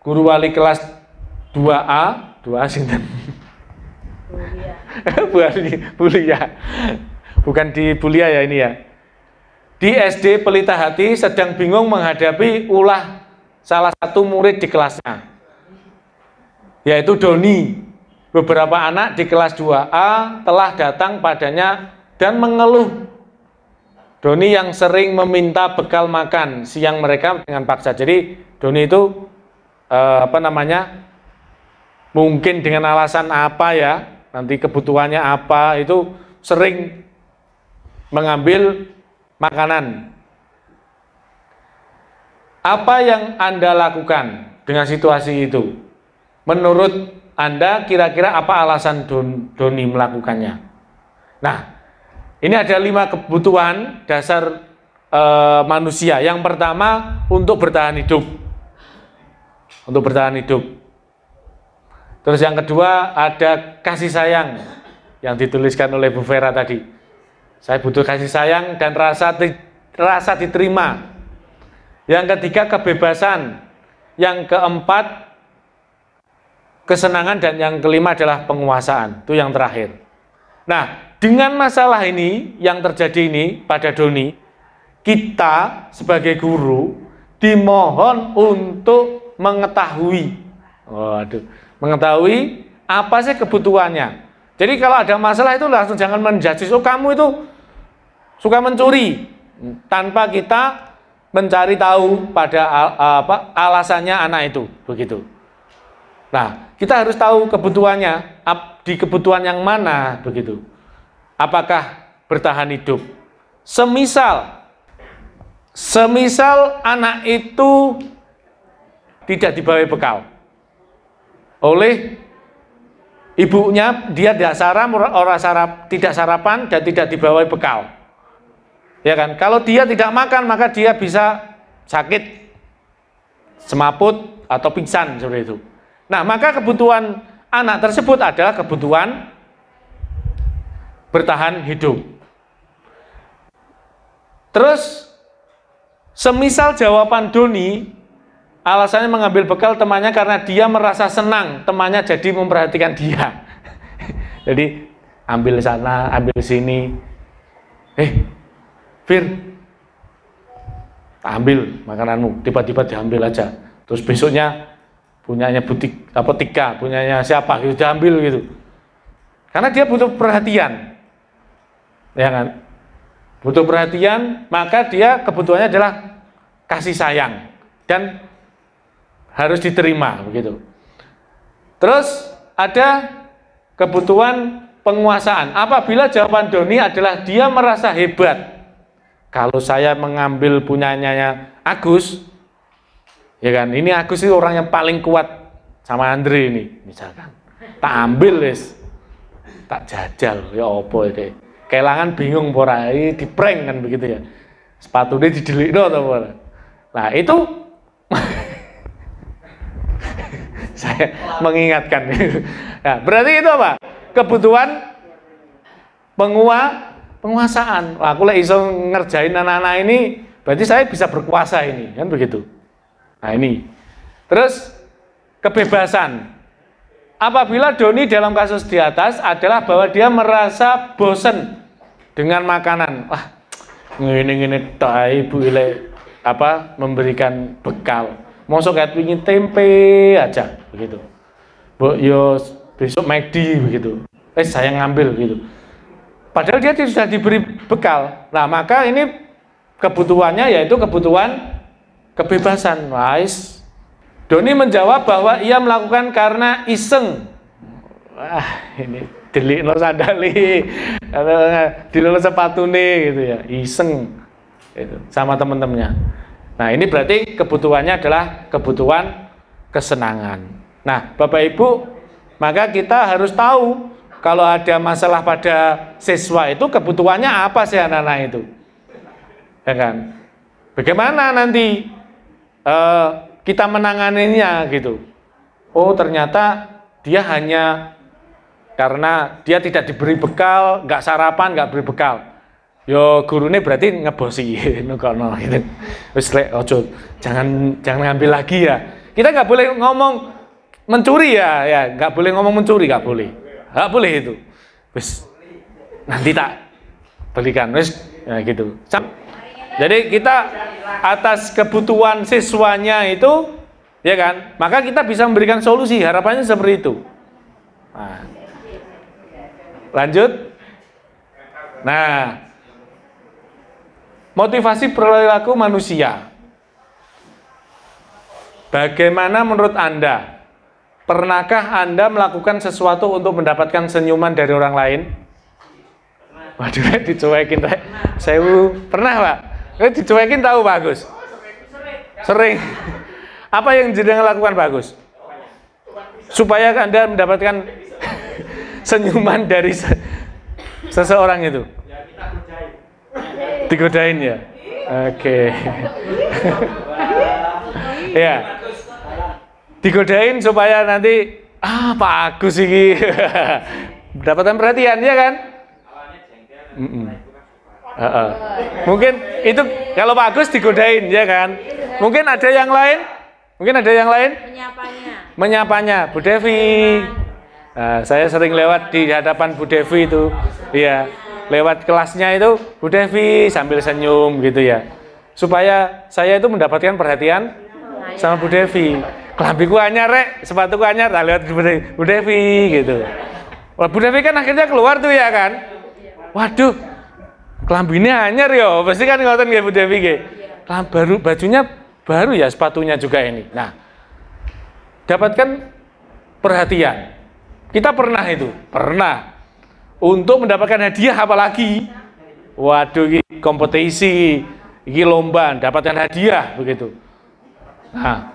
guru wali kelas 2A sinten? Bulia. Bukan di Bulia ya ini ya. Di SD Pelita Hati sedang bingung menghadapi ulah salah satu murid di kelasnya, yaitu Doni. Beberapa anak di kelas 2A telah datang padanya dan mengeluh Doni yang sering meminta bekal makan siang mereka dengan paksa. Jadi Doni itu mungkin dengan alasan apa ya, nanti kebutuhannya apa, itu sering mengambil makanan. Apa yang Anda lakukan dengan situasi itu? Menurut Anda kira-kira apa alasan Doni melakukannya? Nah, ini ada 5 kebutuhan dasar manusia. Yang pertama, untuk bertahan hidup. Untuk bertahan hidup. Terus yang kedua, ada kasih sayang yang dituliskan oleh Bu Vera tadi. Saya butuh kasih sayang dan rasa diterima. Yang ketiga, kebebasan. Yang keempat, kesenangan, dan yang kelima adalah penguasaan. Itu yang terakhir. Nah, dengan masalah ini yang terjadi ini pada Doni, kita sebagai guru dimohon untuk mengetahui apa sih kebutuhannya. Jadi kalau ada masalah itu langsung jangan menjudge, oh kamu itu suka mencuri, tanpa kita mencari tahu pada alasannya anak itu begitu. Nah, kita harus tahu kebutuhannya, di kebutuhan yang mana begitu. Apakah bertahan hidup? Semisal anak itu tidak diberi bekal oleh ibunya, dia tidak sarapan dan tidak dibawa bekal, ya kan? Kalau dia tidak makan, maka dia bisa sakit, semaput atau pingsan seperti itu. Nah, maka kebutuhan anak tersebut adalah kebutuhan bertahan hidup. Terus, semisal jawaban Doni, alasannya mengambil bekal temannya karena dia merasa senang temannya jadi memperhatikan dia. Jadi, ambil sana, ambil sini. Fir, ambil makananmu, tiba-tiba diambil aja. Terus besoknya punyanya Tika, punyanya siapa gitu, diambil gitu. Karena dia butuh perhatian. Ya kan? Butuh perhatian, maka dia kebutuhannya adalah kasih sayang dan harus diterima begitu. Terus ada kebutuhan penguasaan. Apabila jawaban Doni adalah dia merasa hebat, kalau saya mengambil punyanya Agus, ya kan, ini Agus itu orang yang paling kuat sama Andre ini, misalkan, tak ambil wis, tak jajal, ya opo itu. Kelangan bingung porai di prank kan begitu ya, sepatunya didelikno atau apa. Nah itu saya mengingatkan. Nah, berarti itu apa? Kebutuhan penguasaan. Aku lek iso ngerjain anak-anak ini, berarti saya bisa berkuasa ini, kan begitu. Nah ini. Terus kebebasan. Apabila Doni dalam kasus di atas adalah bahwa dia merasa bosan dengan makanan. Wah, ngene-ngene tok ibu ile apa memberikan bekal. Mosok kayak pingin tempe aja begitu. Bu, yo besok McD begitu. Saya ngambil gitu. Padahal dia sudah diberi bekal. Nah, maka ini kebutuhannya yaitu kebutuhan kebebasan. Wais. Doni menjawab bahwa ia melakukan karena iseng. Wah, ini delik no sandali, dilolo sepatu nih gitu ya, iseng gitu, sama teman-temannya. Nah, ini berarti kebutuhannya adalah kebutuhan kesenangan. Nah, Bapak Ibu, maka kita harus tahu kalau ada masalah pada siswa itu kebutuhannya apa sih anak-anak itu, ya kan? Bagaimana nanti kita menanganinya gitu? Oh, ternyata dia hanya karena dia tidak diberi bekal, nggak sarapan, nggak beri bekal. Yo gurunya berarti ngebosi, nukono gitu. Wis lek ojo, jangan ngambil lagi ya. Kita nggak boleh ngomong mencuri ya, nggak boleh ngomong mencuri, nggak boleh itu. Wis nanti tak belikan, wis ya gitu. Jadi kita atas kebutuhan siswanya itu, ya kan, maka kita bisa memberikan solusi. Harapannya seperti itu. Nah. Lanjut. Nah, motivasi perilaku manusia. Bagaimana menurut Anda? Pernahkah Anda melakukan sesuatu untuk mendapatkan senyuman dari orang lain? Waduh, dicuekin. Saya pernah, Pak. Dicuekin tahu Pak Agus? Sering. Apa yang jenengan lakukan Pak Agus? Supaya Anda mendapatkan senyuman dari seseorang itu. Digodain ya. Oke. Ya. Digodain supaya nanti Pak Agus ini mendapatkan perhatian ya kan? Mungkin itu kalau Pak Agus digodain ya kan? Mungkin ada yang lain? Menyapanya. Bu Devi. Nah, saya sering lewat di hadapan Bu Devi itu, ya, lewat kelasnya itu Bu Devi sambil senyum gitu ya, supaya saya itu mendapatkan perhatian sama Bu Devi. Kelambiku anyar rek, sepatuku anyar, tak lewat Bu Devi gitu. Wah, Bu Devi kan akhirnya keluar tuh ya kan, waduh, kelambinya anyar yo, pasti kan ngoten ya Bu Devi ge. Bajunya baru ya, sepatunya juga ini. Nah, dapatkan perhatian. Kita pernah untuk mendapatkan hadiah apalagi, waduh, ini kompetisi, ini lomba, dapatkan hadiah begitu. Nah,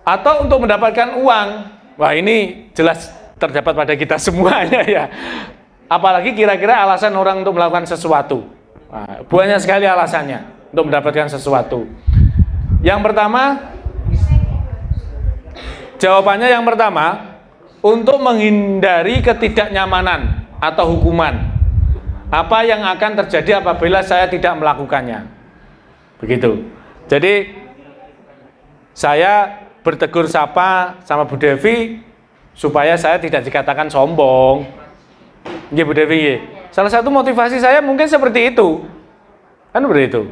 atau untuk mendapatkan uang, wah ini jelas terdapat pada kita semuanya ya. Apalagi kira-kira alasan orang untuk melakukan sesuatu. Nah, banyak sekali alasannya untuk mendapatkan sesuatu. Yang pertama, jawabannya yang pertama, untuk menghindari ketidaknyamanan atau hukuman. Apa yang akan terjadi apabila saya tidak melakukannya? Begitu. Jadi saya bertegur sapa sama Bu Devi supaya saya tidak dikatakan sombong. Nggih Bu Devi. Salah satu motivasi saya mungkin seperti itu. Kan seperti itu.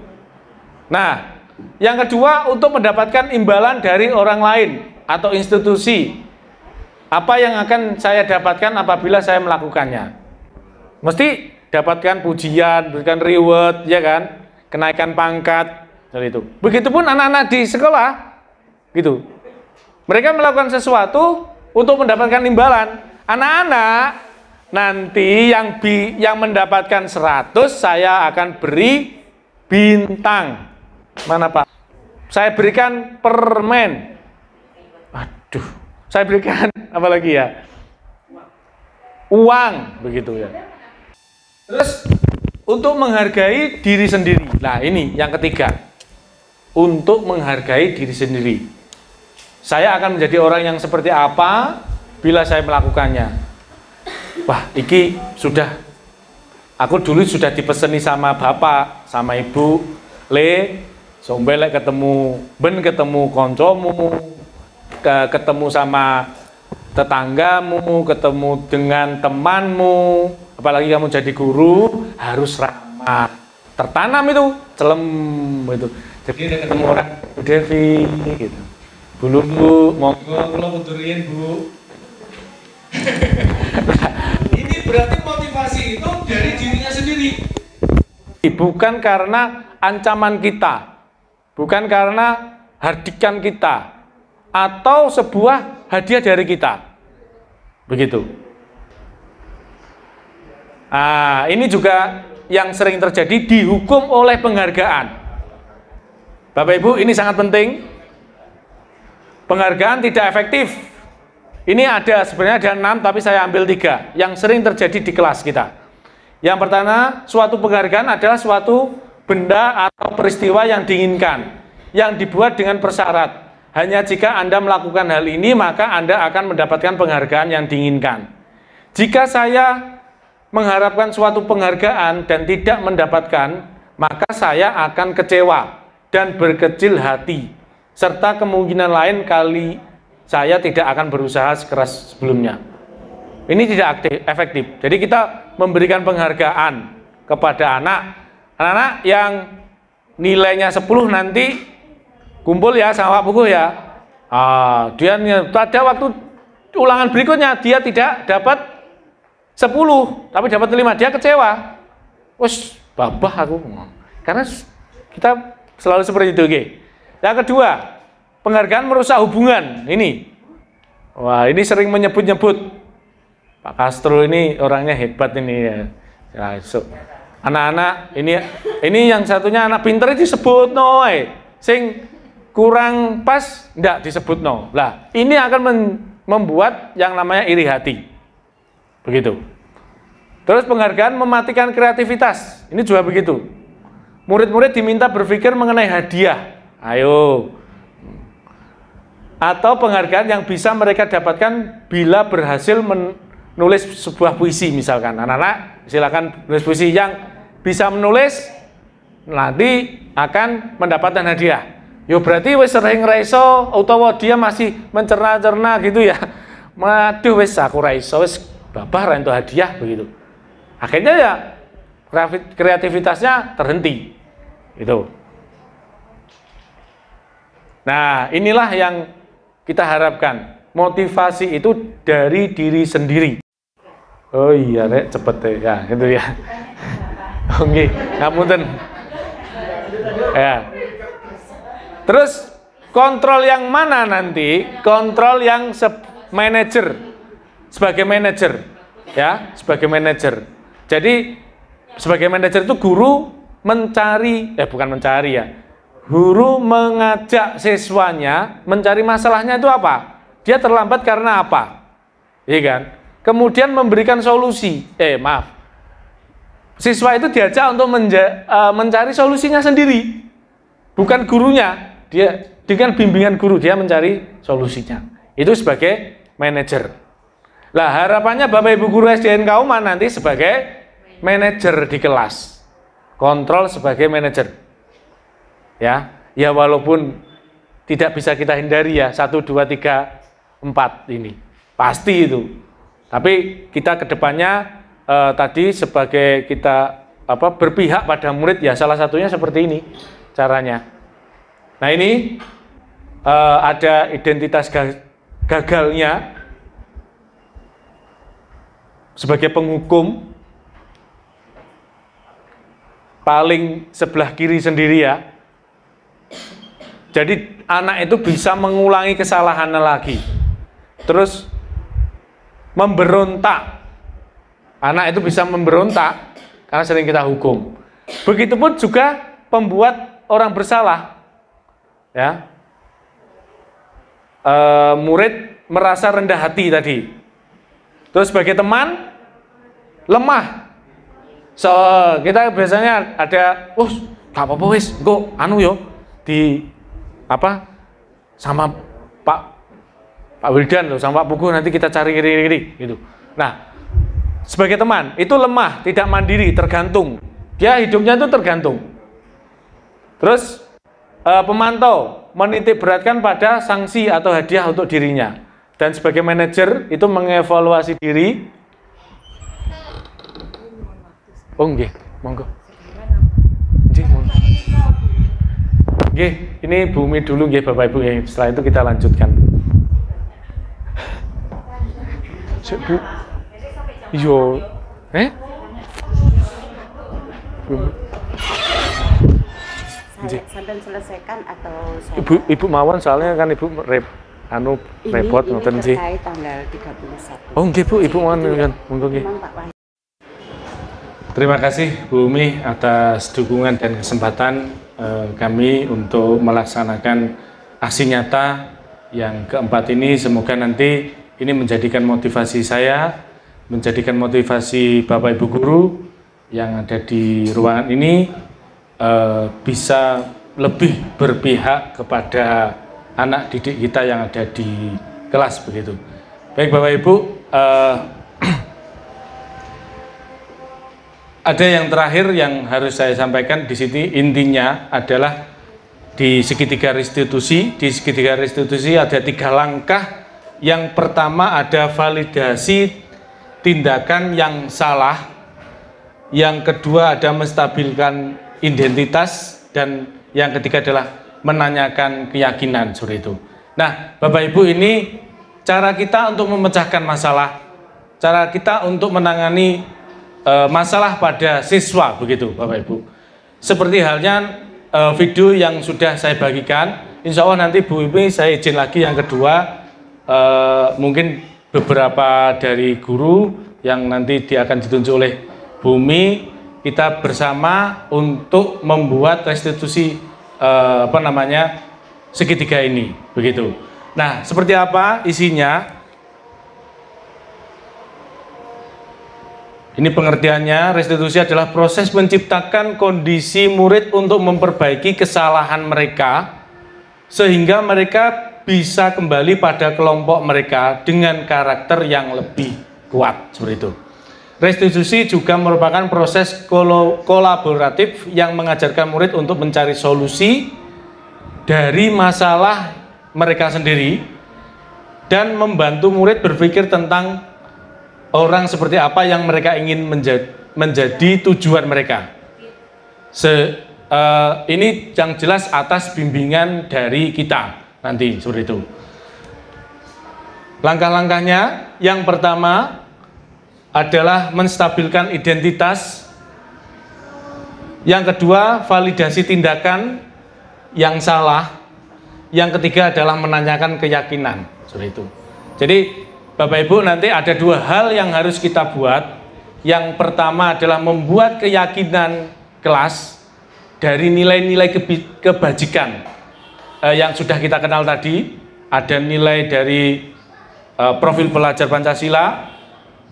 Nah, yang kedua untuk mendapatkan imbalan dari orang lain atau institusi. Apa yang akan saya dapatkan apabila saya melakukannya? Mesti dapatkan pujian, berikan reward, ya kan? Kenaikan pangkat, seperti itu. Begitupun anak-anak di sekolah, gitu. Mereka melakukan sesuatu untuk mendapatkan imbalan. Anak-anak nanti yang mendapatkan 100, saya akan beri bintang. Mana Pak? Saya berikan permen. Aduh. Saya berikan apa lagi ya? Uang, begitu ya. Terus untuk menghargai diri sendiri. Nah, ini yang ketiga. Untuk menghargai diri sendiri. Saya akan menjadi orang yang seperti apa bila saya melakukannya. Wah, iki sudah aku dulu sudah dipeseni sama bapak, sama ibu, sombelek ketemu koncomu, ketemu sama tetanggamu, ketemu dengan temanmu, apalagi kamu jadi guru, harus ramah, tertanam itu, celem itu. Jadi udah ketemu orang, Bu Devi gitu. Bu, monggo kula mundurin, Bu. Ini berarti motivasi itu dari dirinya sendiri. Bukan karena ancaman kita, bukan karena hardikan kita, atau sebuah hadiah dari kita. Begitu. Nah, ini juga yang sering terjadi, dihukum oleh penghargaan. Bapak Ibu, ini sangat penting. Penghargaan tidak efektif. Ini sebenarnya ada 6, tapi saya ambil 3 yang sering terjadi di kelas kita. Yang pertama, suatu penghargaan adalah suatu benda atau peristiwa yang diinginkan, yang dibuat dengan persyarat. Hanya jika Anda melakukan hal ini, maka Anda akan mendapatkan penghargaan yang diinginkan. Jika saya mengharapkan suatu penghargaan dan tidak mendapatkan, maka saya akan kecewa dan berkecil hati, serta kemungkinan lain kali saya tidak akan berusaha sekeras sebelumnya. Ini tidak efektif. Jadi kita memberikan penghargaan kepada anak-anak yang nilainya 10 nanti kumpul ya sama Pak Puguh ya. Dia pada waktu ulangan berikutnya dia tidak dapat 10, tapi dapat 5, dia kecewa. Wes, babah aku. Karena kita selalu seperti itu, oke. Yang kedua, penghargaan merusak hubungan. Ini. Wah, ini sering menyebut-nyebut. Pak Castro ini orangnya hebat ini ya. Anak-anak ini yang satunya anak pinter disebut sing kurang pas enggak disebut Lah, ini akan membuat yang namanya iri hati. Begitu. Terus penghargaan mematikan kreativitas. Ini juga begitu. Murid-murid diminta berpikir mengenai hadiah. Ayo. Atau penghargaan yang bisa mereka dapatkan bila berhasil menulis sebuah puisi misalkan. Anak-anak silakan menulis puisi, yang bisa menulis nanti akan mendapatkan hadiah. Yo berarti wis sering raiso utawa dia masih mencerna-cerna gitu ya. Waduh wis aku raiso wis babah ra entuk hadiah begitu. Akhirnya ya kreativitasnya terhenti. Itu. Nah, inilah yang kita harapkan. Motivasi itu dari diri sendiri. Oh iya rek cepet ya gitu ya. Oke, ngapunten. Ya. Terus kontrol yang mana nanti? Kontrol yang manajer, sebagai manajer, ya, sebagai manajer. Jadi sebagai manajer itu guru mencari, bukan mencari ya, guru mengajak siswanya mencari masalahnya itu apa? Dia terlambat karena apa? Iya kan? Kemudian memberikan solusi. Siswa itu diajak untuk mencari solusinya sendiri, bukan gurunya. Dia dengan bimbingan guru dia mencari solusinya. Itu sebagai manajer. Lah harapannya Bapak Ibu guru SDN Kauman nanti sebagai manajer di kelas. Kontrol sebagai manajer. Ya walaupun tidak bisa kita hindari ya 1, 2, 3, 4 ini. Pasti itu. Tapi kita kedepannya tadi sebagai kita berpihak pada murid ya, salah satunya seperti ini caranya. Nah ini ada identitas gagalnya sebagai penghukum, paling sebelah kiri sendiri ya. Jadi anak itu bisa mengulangi kesalahannya lagi, terus memberontak. Anak itu bisa memberontak karena sering kita hukum. Begitupun juga pembuat orang bersalah. Ya, murid merasa rendah hati tadi. Terus sebagai teman lemah. Kita biasanya ada, gak apa-apa wis, engko di sama Pak Wildan loh, sama Pak Puguh nanti kita cari kiri gitu. Nah, sebagai teman itu lemah, tidak mandiri, tergantung. Dia hidupnya itu tergantung. Terus pemantau menitik beratkan pada sanksi atau hadiah untuk dirinya, dan sebagai manajer itu mengevaluasi diri. Oh nggih, monggo. Nggih, ini Bumi dulu nggih Bapak Ibu ya. Setelah itu kita lanjutkan. Cek Bu. Yo. Sampai selesaikan atau saya? Ibu mawon soalnya kan Ibu repot ngoten sih. Ini tanggal 31. Oh nggih Bu, Ibu mawon kan. Monggo nggih. Terima kasih Bu Umi atas dukungan dan kesempatan kami untuk melaksanakan aksi nyata yang keempat ini. Semoga nanti ini menjadikan motivasi saya, menjadikan motivasi Bapak Ibu guru yang ada di ruangan ini bisa lebih berpihak kepada anak didik kita yang ada di kelas begitu. Baik Bapak Ibu, ada yang terakhir yang harus saya sampaikan di sini, intinya adalah di segitiga restitusi. Di segitiga restitusi ada 3 langkah. Yang pertama ada validasi tindakan yang salah. Yang kedua ada menstabilkan identitas, dan yang ketiga adalah menanyakan keyakinan seperti itu. Nah, Bapak Ibu, ini cara kita untuk memecahkan masalah, cara kita untuk menangani masalah pada siswa begitu Bapak Ibu. Seperti halnya video yang sudah saya bagikan, insya Allah nanti Bu Imi saya izin lagi yang kedua, mungkin beberapa dari guru yang nanti dia akan ditunjuk oleh Bu Umi, kita bersama untuk membuat restitusi segitiga ini begitu. Nah, seperti apa isinya? Ini pengertiannya, restitusi adalah proses menciptakan kondisi murid untuk memperbaiki kesalahan mereka sehingga mereka bisa kembali pada kelompok mereka dengan karakter yang lebih kuat seperti itu. Restitusi juga merupakan proses kolaboratif yang mengajarkan murid untuk mencari solusi dari masalah mereka sendiri dan membantu murid berpikir tentang orang seperti apa yang mereka ingin menjadi tujuan mereka. Ini yang jelas atas bimbingan dari kita nanti seperti itu. Langkah-langkahnya, yang pertama adalah menstabilkan identitas. Yang kedua, validasi tindakan yang salah. Yang ketiga adalah menanyakan keyakinan seperti itu. Jadi Bapak Ibu, nanti ada 2 hal yang harus kita buat. Yang pertama adalah membuat keyakinan kelas dari nilai-nilai kebajikan yang sudah kita kenal tadi. Ada nilai dari profil pelajar Pancasila,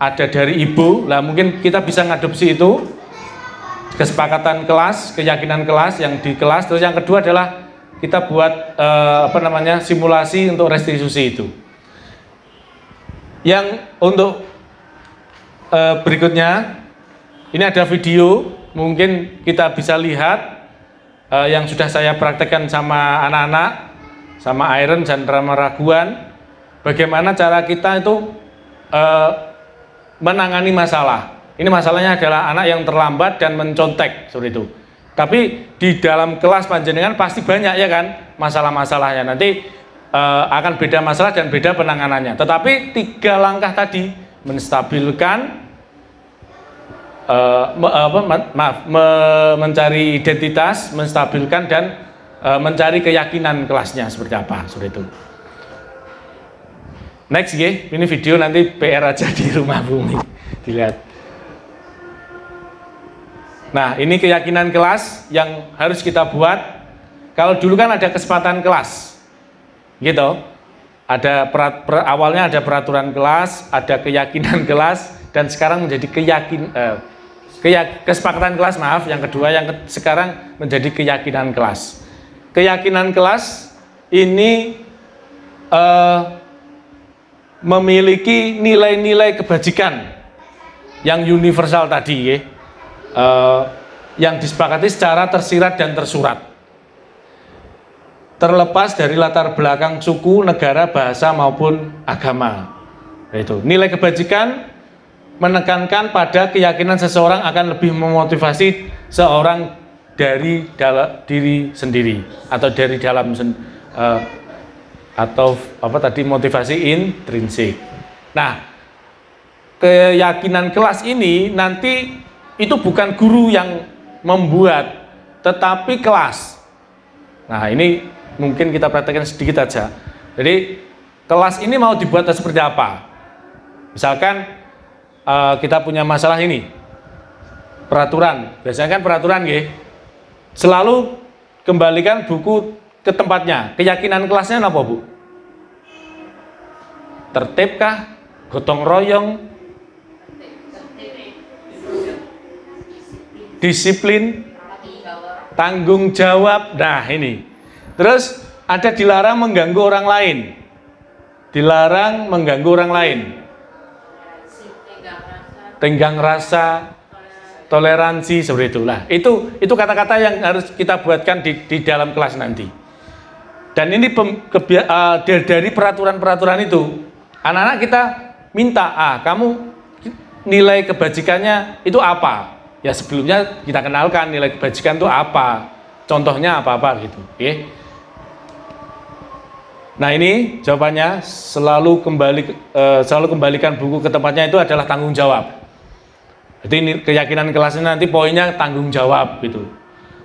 ada dari Ibu. Lah mungkin kita bisa ngadopsi itu, kesepakatan kelas, keyakinan kelas yang di kelas. Terus yang kedua adalah kita buat simulasi untuk restitusi itu. Yang untuk berikutnya, ini ada video, mungkin kita bisa lihat yang sudah saya praktekkan sama anak-anak, sama Iron dan Rama Raguan, bagaimana cara kita itu menangani masalah. Ini masalahnya adalah anak yang terlambat dan mencontek seperti itu. Tapi di dalam kelas panjenengan pasti banyak ya kan masalah-masalahnya. Nanti akan beda masalah dan beda penanganannya. Tetapi 3 langkah tadi, menstabilkan, mencari identitas, menstabilkan, dan mencari keyakinan kelasnya seperti apa, seperti itu. Next ini video nanti PR aja di rumah Bumi, dilihat. Nah, ini keyakinan kelas yang harus kita buat. Kalau dulu kan ada kesempatan kelas gitu, ada awalnya ada peraturan kelas, ada keyakinan kelas, dan sekarang menjadi kesepakatan kelas, maaf, yang kedua, yang sekarang menjadi keyakinan kelas. Keyakinan kelas ini memiliki nilai-nilai kebajikan yang universal tadi, yang disepakati secara tersirat dan tersurat, terlepas dari latar belakang suku, negara, bahasa maupun agama. Itu nilai kebajikan menekankan pada keyakinan seseorang akan lebih memotivasi seorang dari diri sendiri atau dari dalam atau apa tadi, motivasi intrinsik. Nah, keyakinan kelas ini nanti itu bukan guru yang membuat, tetapi kelas. Nah, ini mungkin kita praktekkan sedikit aja. Jadi kelas ini mau dibuat seperti apa? Misalkan kita punya masalah ini, peraturan. Biasanya kan peraturan, selalu kembalikan buku ke tempatnya. Keyakinan kelasnya apa, Bu? Tertib kah? Gotong royong? Disiplin? Tanggung jawab? Nah, ini. Terus ada dilarang mengganggu orang lain. Dilarang mengganggu orang lain. Tenggang rasa, toleransi, seperti itulah. Itu kata-kata yang harus kita buatkan di dalam kelas nanti. Dan ini dari peraturan-peraturan itu, anak-anak kita minta, kamu nilai kebajikannya itu apa? Ya sebelumnya kita kenalkan nilai kebajikan itu apa, contohnya apa-apa gitu. Nah, ini jawabannya, selalu kembalikan buku ke tempatnya itu adalah tanggung jawab. Jadi ini keyakinan kelasnya nanti poinnya tanggung jawab gitu.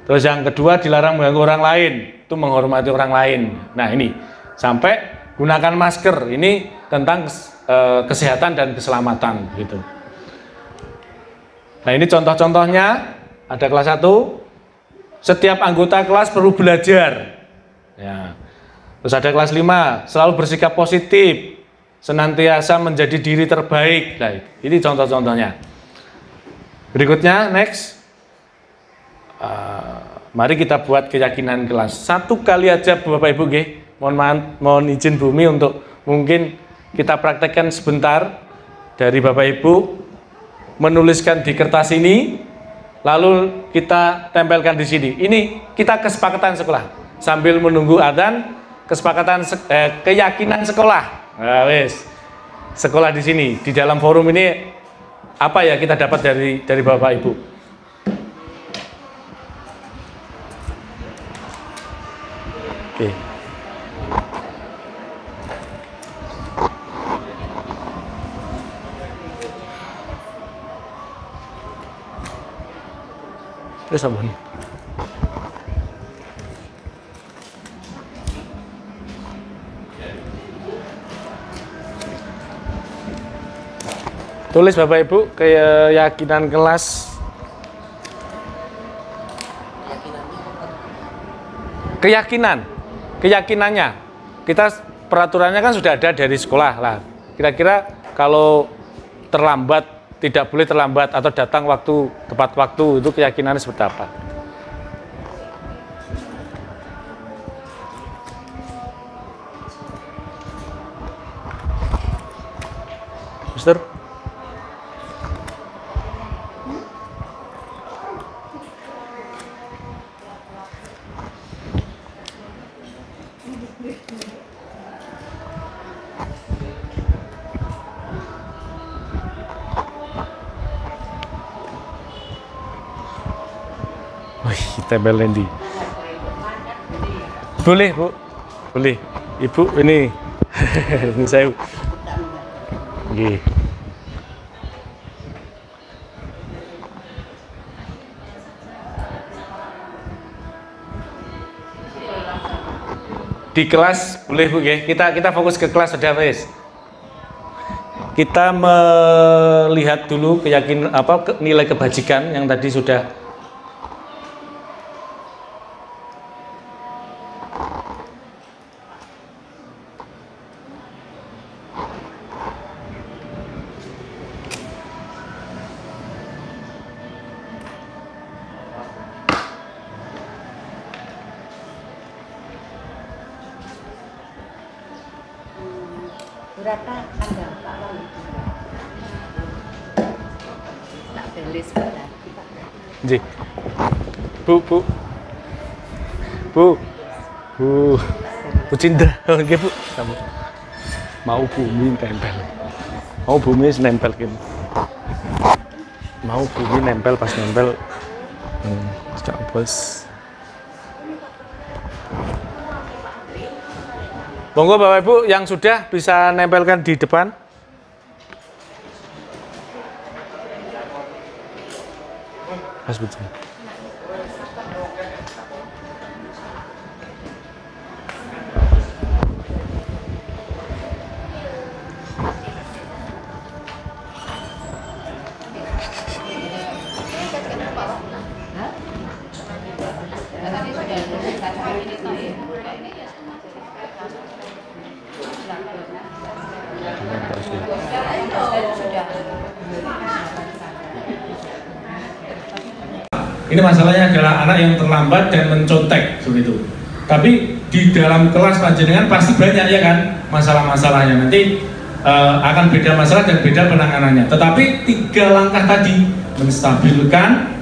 Terus yang kedua, dilarang mengganggu orang lain, itu menghormati orang lain. Nah, ini sampai gunakan masker, ini tentang kesehatan dan keselamatan gitu. Nah, ini contoh-contohnya, ada kelas 1, setiap anggota kelas perlu belajar. Ya. Terus ada kelas 5, selalu bersikap positif, senantiasa menjadi diri terbaik. Nah, ini contoh-contohnya. Berikutnya, next. Mari kita buat keyakinan kelas. Satu kali aja Bapak Ibu, mohon izin Bumi untuk mungkin kita praktekkan sebentar dari Bapak Ibu, menuliskan di kertas ini, lalu kita tempelkan di sini. Ini kita kesepakatan sekolah. Sambil menunggu adzan, kesepakatan keyakinan sekolah. Nah, wes. Sekolah di sini, di dalam forum ini apa ya kita dapat dari Bapak Ibu? Oke. Terus apa nih? Tulis Bapak Ibu keyakinan kelas. Keyakinannya. Kita peraturannya kan sudah ada dari sekolah lah. Kira-kira kalau terlambat, tidak boleh terlambat atau datang waktu tepat waktu, itu keyakinannya seperti apa? Mister? Tempel Lendi. Boleh, Bu. Boleh. Ibu ini. Ini saya. Nggih. Di kelas boleh, Bu, nggih. Kita fokus ke kelas sudah, wis. Kita melihat dulu nilai kebajikan yang tadi sudah. Berapa Anda Pak Wali? Tak belis berarti Pak. Ji. Bu. Bu Cinta. Oke, Bu. Kamu mau bumi tempel. Mau bumi nempel gitu. Mau bumi nempel, pas nempel Cak Bos. Monggo Bapak Ibu yang sudah bisa nempelkan di depan. Mas betul. Ini masalahnya adalah anak yang terlambat dan mencontek seperti itu. Tapi di dalam kelas panjenengan pasti banyak ya kan masalah-masalahnya. Nanti akan beda masalah dan beda penanganannya. Tetapi 3 langkah tadi menstabilkan,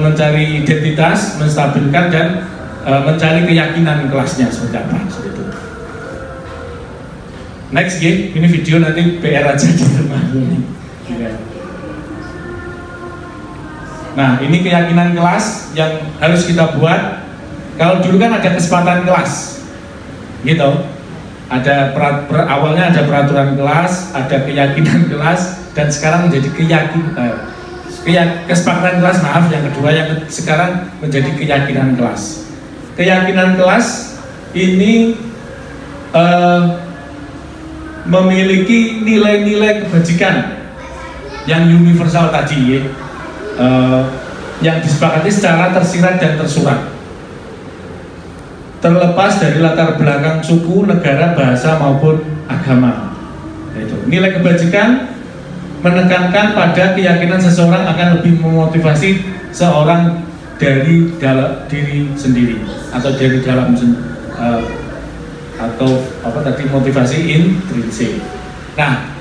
mencari identitas, menstabilkan dan mencari keyakinan kelasnya seperti apa seperti itu. Next game, ini video nanti PR aja di rumah. Nah, ini keyakinan kelas yang harus kita buat. Kalau dulu kan ada kesepakatan kelas, gitu. Ada awalnya ada peraturan kelas, ada keyakinan kelas, dan sekarang menjadi kesepakatan kelas. Maaf, yang kedua yang sekarang menjadi keyakinan kelas. Keyakinan kelas ini memiliki nilai-nilai kebajikan yang universal tadi ya. Yang disepakati secara tersirat dan tersurat, terlepas dari latar belakang suku, negara, bahasa maupun agama. Itu nilai kebajikan menekankan pada keyakinan seseorang akan lebih memotivasi seorang dari dalam diri sendiri atau dari dalam atau apa tadi, motivasi intrinsik. Nah,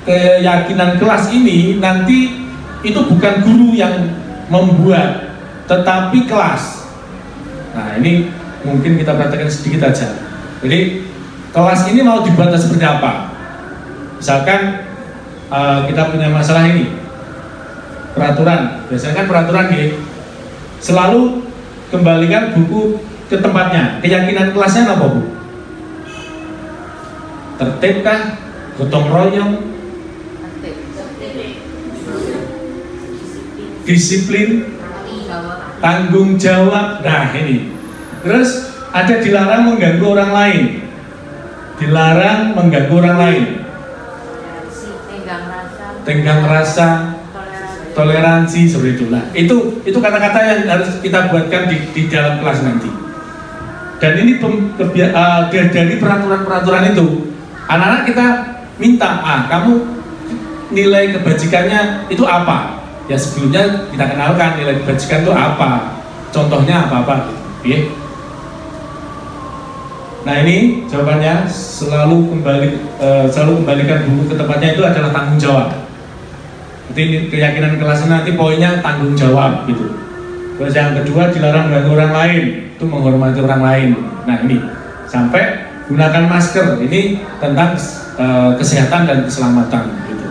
keyakinan kelas ini nanti itu bukan guru yang membuat, tetapi kelas. Nah, ini mungkin kita perhatikan sedikit aja. Jadi kelas ini mau dibuat seperti apa? Misalkan kita punya masalah ini, peraturan. Biasanya kan peraturan gitu, selalu kembalikan buku ke tempatnya. Keyakinan kelasnya apa, Bu? Tertib kah? Gotong royong? Disiplin, tanggung jawab. Nah, ini. Terus ada dilarang mengganggu orang lain. Dilarang mengganggu orang lain. Tenggang rasa, toleransi, seperti itu. Nah, itu kata-kata yang harus kita buatkan di dalam kelas nanti. Dan ini dari peraturan-peraturan itu, anak-anak kita minta, kamu nilai kebajikannya itu apa? Ya sebelumnya kita kenalkan nilai kebajikan itu apa, contohnya apa-apa gitu, ya. Nah, ini jawabannya, selalu kembalikan buku ke tempatnya itu adalah tanggung jawab. Jadi keyakinan kelasnya nanti poinnya tanggung jawab gitu. Terus yang kedua, dilarang mengganggu orang lain, itu menghormati orang lain. Nah, ini sampai gunakan masker, ini tentang kesehatan dan keselamatan gitu.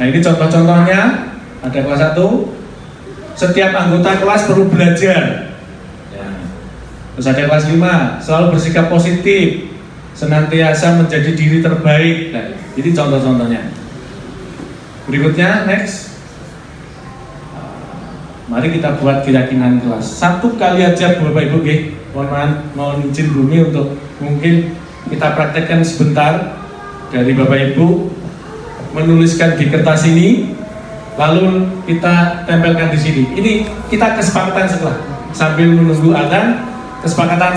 Nah, ini contoh-contohnya. Ada kelas 1, setiap anggota kelas perlu belajar ya. Terus ada kelas 5, selalu bersikap positif, senantiasa menjadi diri terbaik. Nah, ini contoh-contohnya. Berikutnya, next. Mari kita buat keyakinan kelas. 1 kali aja Bapak Ibu, mohon izin Bumi untuk mungkin kita praktekkan sebentar dari Bapak Ibu. Menuliskan di kertas ini, lalu kita tempelkan di sini. Ini kita kesepakatan sekolah sambil menunggu adzan, kesepakatan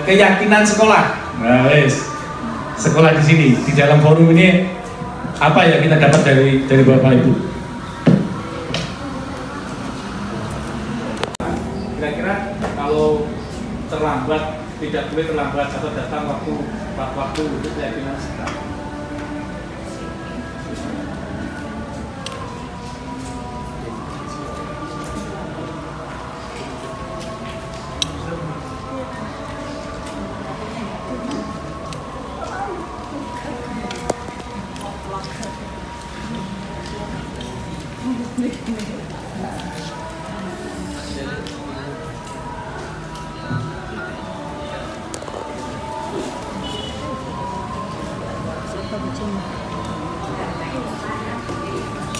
keyakinan sekolah. Nah, sekolah di sini, di dalam forum ini apa ya kita dapat dari Bapak Ibu? Kira-kira kalau terlambat, tidak boleh terlambat atau datang waktu itu keyakinan sekolah.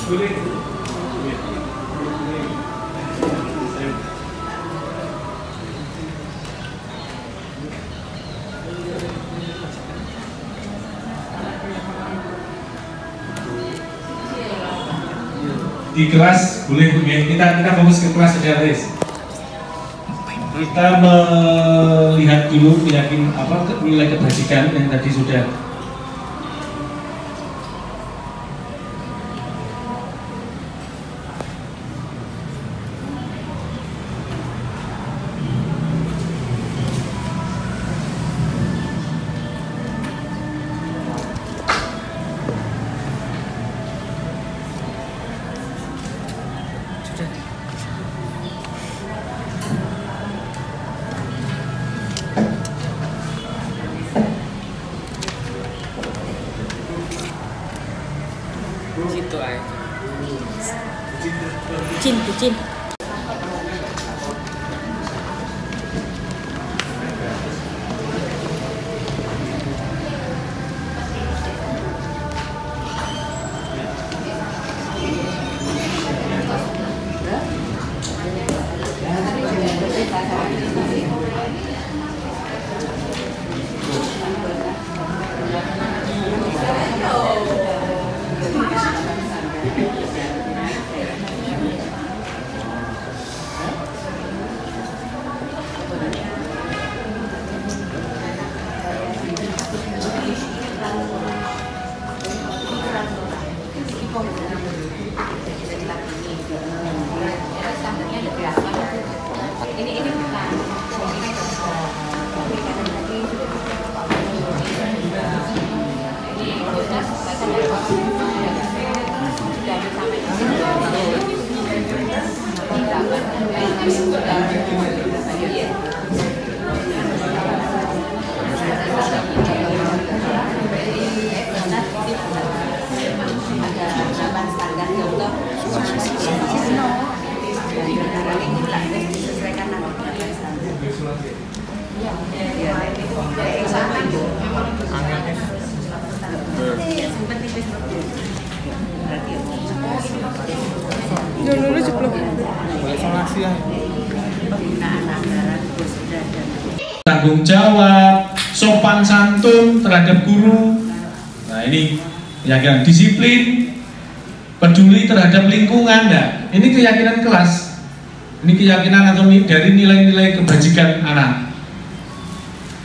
Di kelas boleh Bu ya. Kita fokus ke kelas saja, Riz. Kita melihat dulu nilai kebajikan yang tadi sudah Bucin. Tanggung jawab, sopan santun terhadap guru. Nah ini keyakinan disiplin, peduli terhadap lingkungan. Nah ini keyakinan kelas. Ini keyakinan atau dari nilai-nilai kebajikan anak,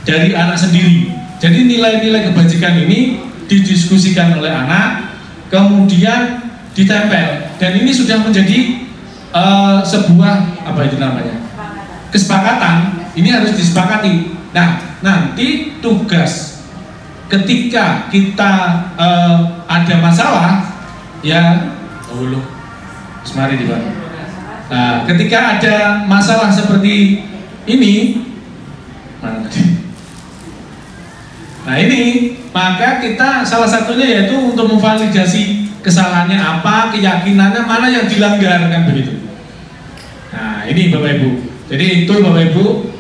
dari anak sendiri. Jadi nilai-nilai kebajikan ini didiskusikan oleh anak, kemudian ditempel. Dan ini sudah menjadi sebuah kesepakatan. Ini harus disepakati. Nah, nanti tugas ketika kita ada masalah, ya, semari di bawah. Nah, ketika ada masalah seperti ini, mana tadi? Nah ini, maka kita salah satunya yaitu untuk memvalidasi kesalahannya apa, keyakinannya mana yang dilanggar, kan begitu. Nah ini Bapak Ibu. Jadi itu Bapak Ibu.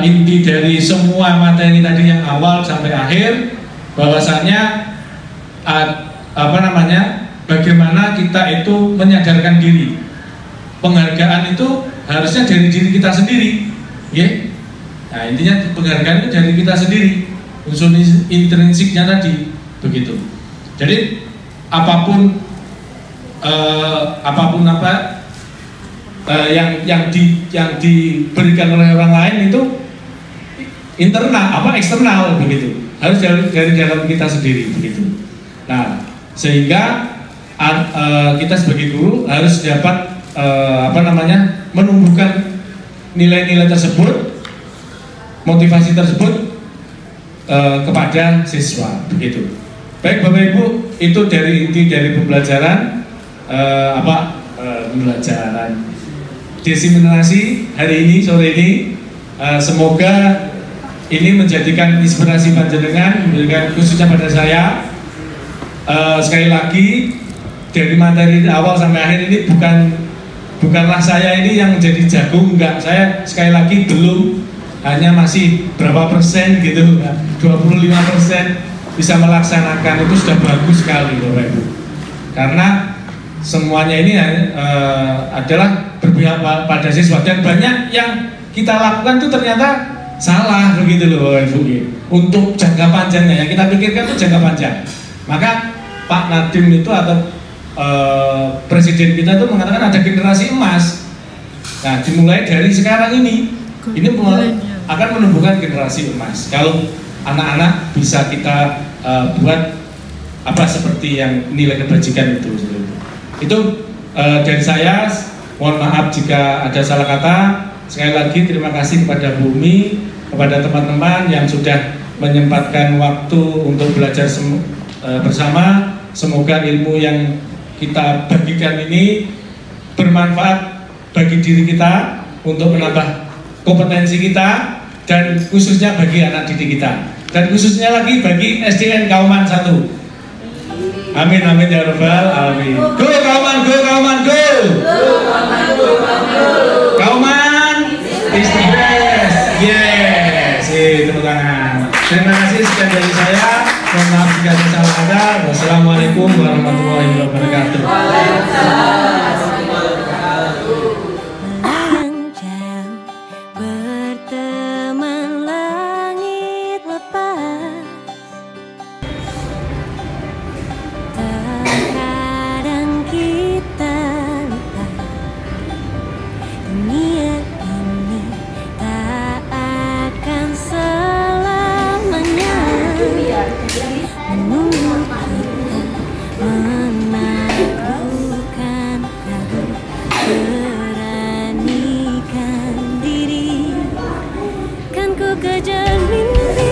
Inti dari semua materi tadi yang awal sampai akhir, bahwasanya bagaimana kita itu menyadarkan diri. Penghargaan itu harusnya dari diri kita sendiri, ya. Nah intinya penghargaan itu dari kita sendiri, unsur intrinsiknya tadi begitu. Jadi apapun yang diberikan oleh orang lain itu internal eksternal begitu, harus dari dalam kita sendiri begitu. Nah sehingga kita sebagai guru harus dapat menumbuhkan nilai-nilai tersebut, motivasi tersebut kepada siswa begitu. Baik Bapak Ibu, itu dari inti dari pembelajaran pembelajaran diseminasi hari ini, sore ini. Semoga ini menjadikan inspirasi panjenengan, memberikan khususnya pada saya. Sekali lagi dari materi awal sampai akhir ini bukanlah saya ini yang menjadi jago, enggak. Saya sekali lagi belum, hanya masih berapa persen gitu, 25% bisa melaksanakan, itu sudah bagus sekali Bapak Ibu. Karena semuanya ini adalah berpihak pada siswa, dan banyak yang kita lakukan itu ternyata salah begitu loh Ibu. Untuk jangka panjangnya yang kita pikirkan itu jangka panjang. Maka Pak Nadiem itu atau presiden kita itu mengatakan ada generasi emas. Nah, dimulai dari sekarang ini akan menumbuhkan generasi emas. Kalau anak-anak bisa kita buat apa seperti yang nilai kebajikan itu. Itu dari saya. Mohon maaf jika ada salah kata. Sekali lagi terima kasih kepada Bumi, kepada teman-teman yang sudah menyempatkan waktu untuk belajar bersama. Semoga ilmu yang kita bagikan ini bermanfaat bagi diri kita untuk menambah kompetensi kita, dan khususnya bagi anak didik kita, dan khususnya lagi bagi SDN Kauman 1. Amin amin ya rabbal alamin. Go Kauman, go Kauman, go. Kauman is the best. Yes, tepuk tangan. Terima kasih sekian dari saya. Mohon maaf jika ada salah kata. Wassalamualaikum warahmatullahi wabarakatuh. Berteman langit lepas, terkadang kita lupa dunia ini tak akan selamanya menunggu kita menaklukkan ragu, beranikan diri. Kan ku kejar mimpi,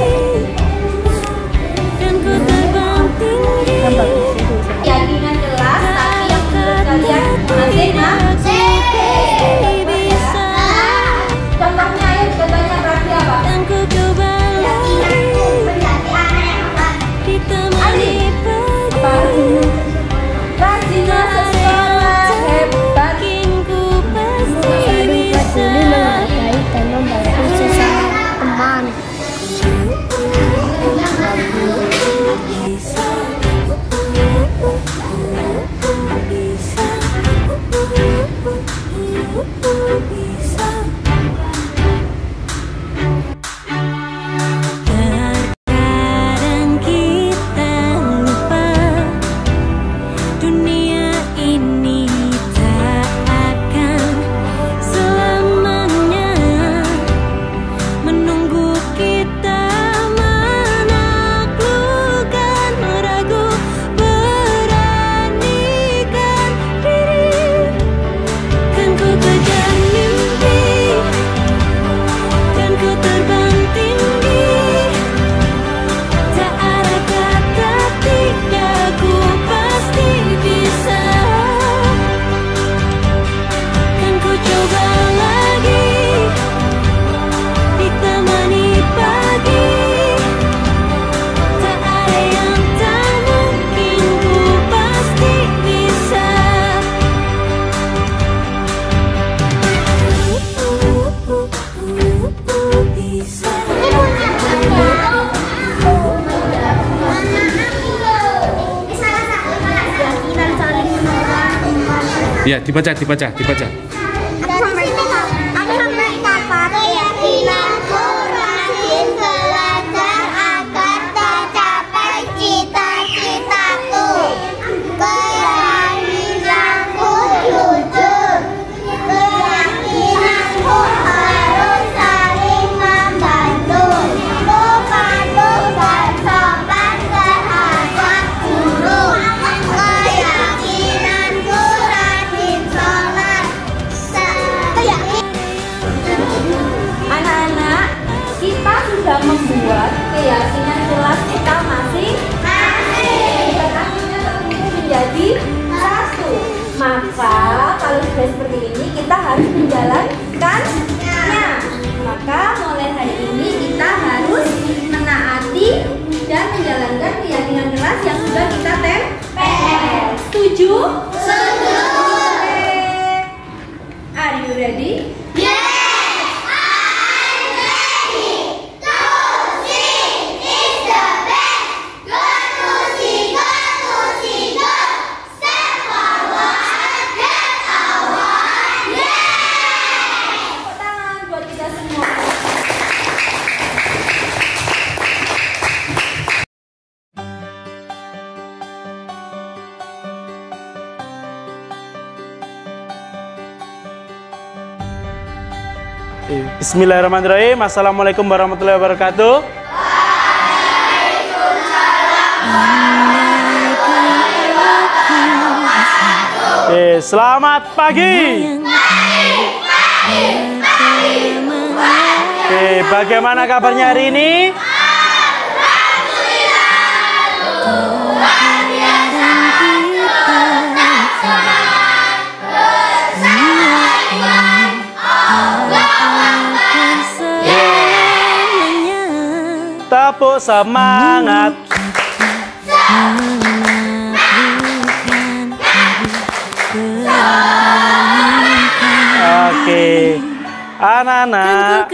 kan ku terbang tinggi. Keyakinan jelas, tapi yang menurut kalian masing-masing bisa. Contohnya ayo, contohnya berarti apa? Dan ku coba lagi ditemani pagi. Rajinlah sekolah, hebat. Ku pasti bisa menghargai dan membantu sesama teman. Terkadang kita lupa dunia ini tak akan selamanya menunggu kita menaklukkan ragu, beranikan diri. Kan ku kejar mimpi, kan ku terbang tinggi. Tak ada kata tidak, ku pasti bisa. Kan ku coba lagi ditemani pagi. Tak ada yang tak mungkin, ku pasti bisa. Ya, dibaca. Aku sampai dapat keyakinanku, rajin belajar agar tercapai cita-citaku. Keyakinanku jujur, keyakinanku harus saling membantu. Ku patuh dan sopan terhadap guru. Keyakinanku rajin sholat. Anak-anak, kita sudah membuat keyakinan jelas kita masing-masing dan akhirnya terkumpul menjadi satu. Maka kalau sudah seperti ini kita harus menjalankannya. Maka mulai hari ini kita harus menaati dan menjalankan keyakinan jelas yang sudah kita tempel. Setuju? Setuju. Are you ready? Bismillahirrahmanirrahim. Assalamualaikum warahmatullahi wabarakatuh. Oke, selamat pagi. Oke, bagaimana kabarnya hari ini? Tepuk semangat. Oke, anak-anak,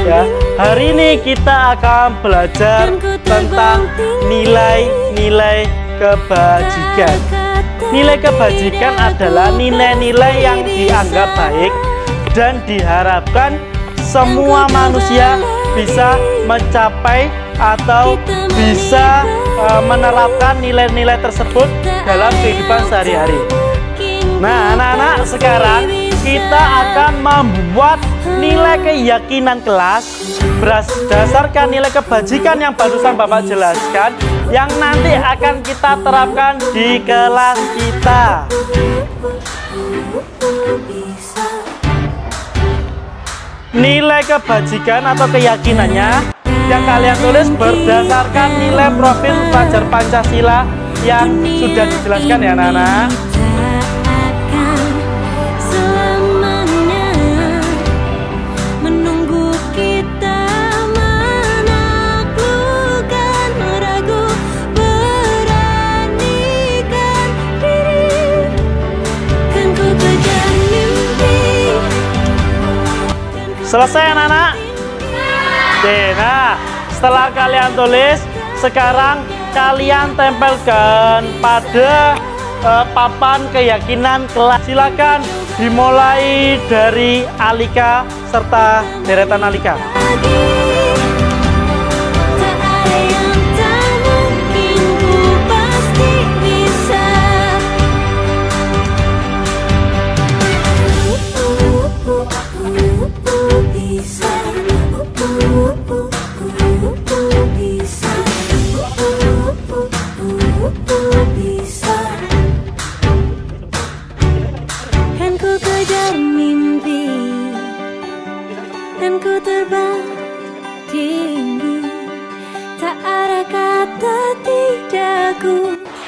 ya, hari ini kita akan belajar tentang nilai-nilai kebajikan. Nilai kebajikan adalah nilai-nilai yang dianggap baik dan diharapkan semua manusia bisa mencapai atau bisa menerapkan nilai-nilai tersebut dalam kehidupan sehari-hari. Nah, anak-anak, sekarang kita akan membuat nilai keyakinan kelas berdasarkan nilai kebajikan yang barusan Bapak jelaskan, yang nanti akan kita terapkan di kelas kita. Nilai kebajikan atau keyakinannya yang kalian tulis berdasarkan nilai profil pelajar Pancasila yang sudah dijelaskan ya anak-anak. Selesai anak-anak? Oke, nah setelah kalian tulis, sekarang kalian tempelkan pada papan keyakinan kelas. Silakan dimulai dari Alika serta deretan Alika.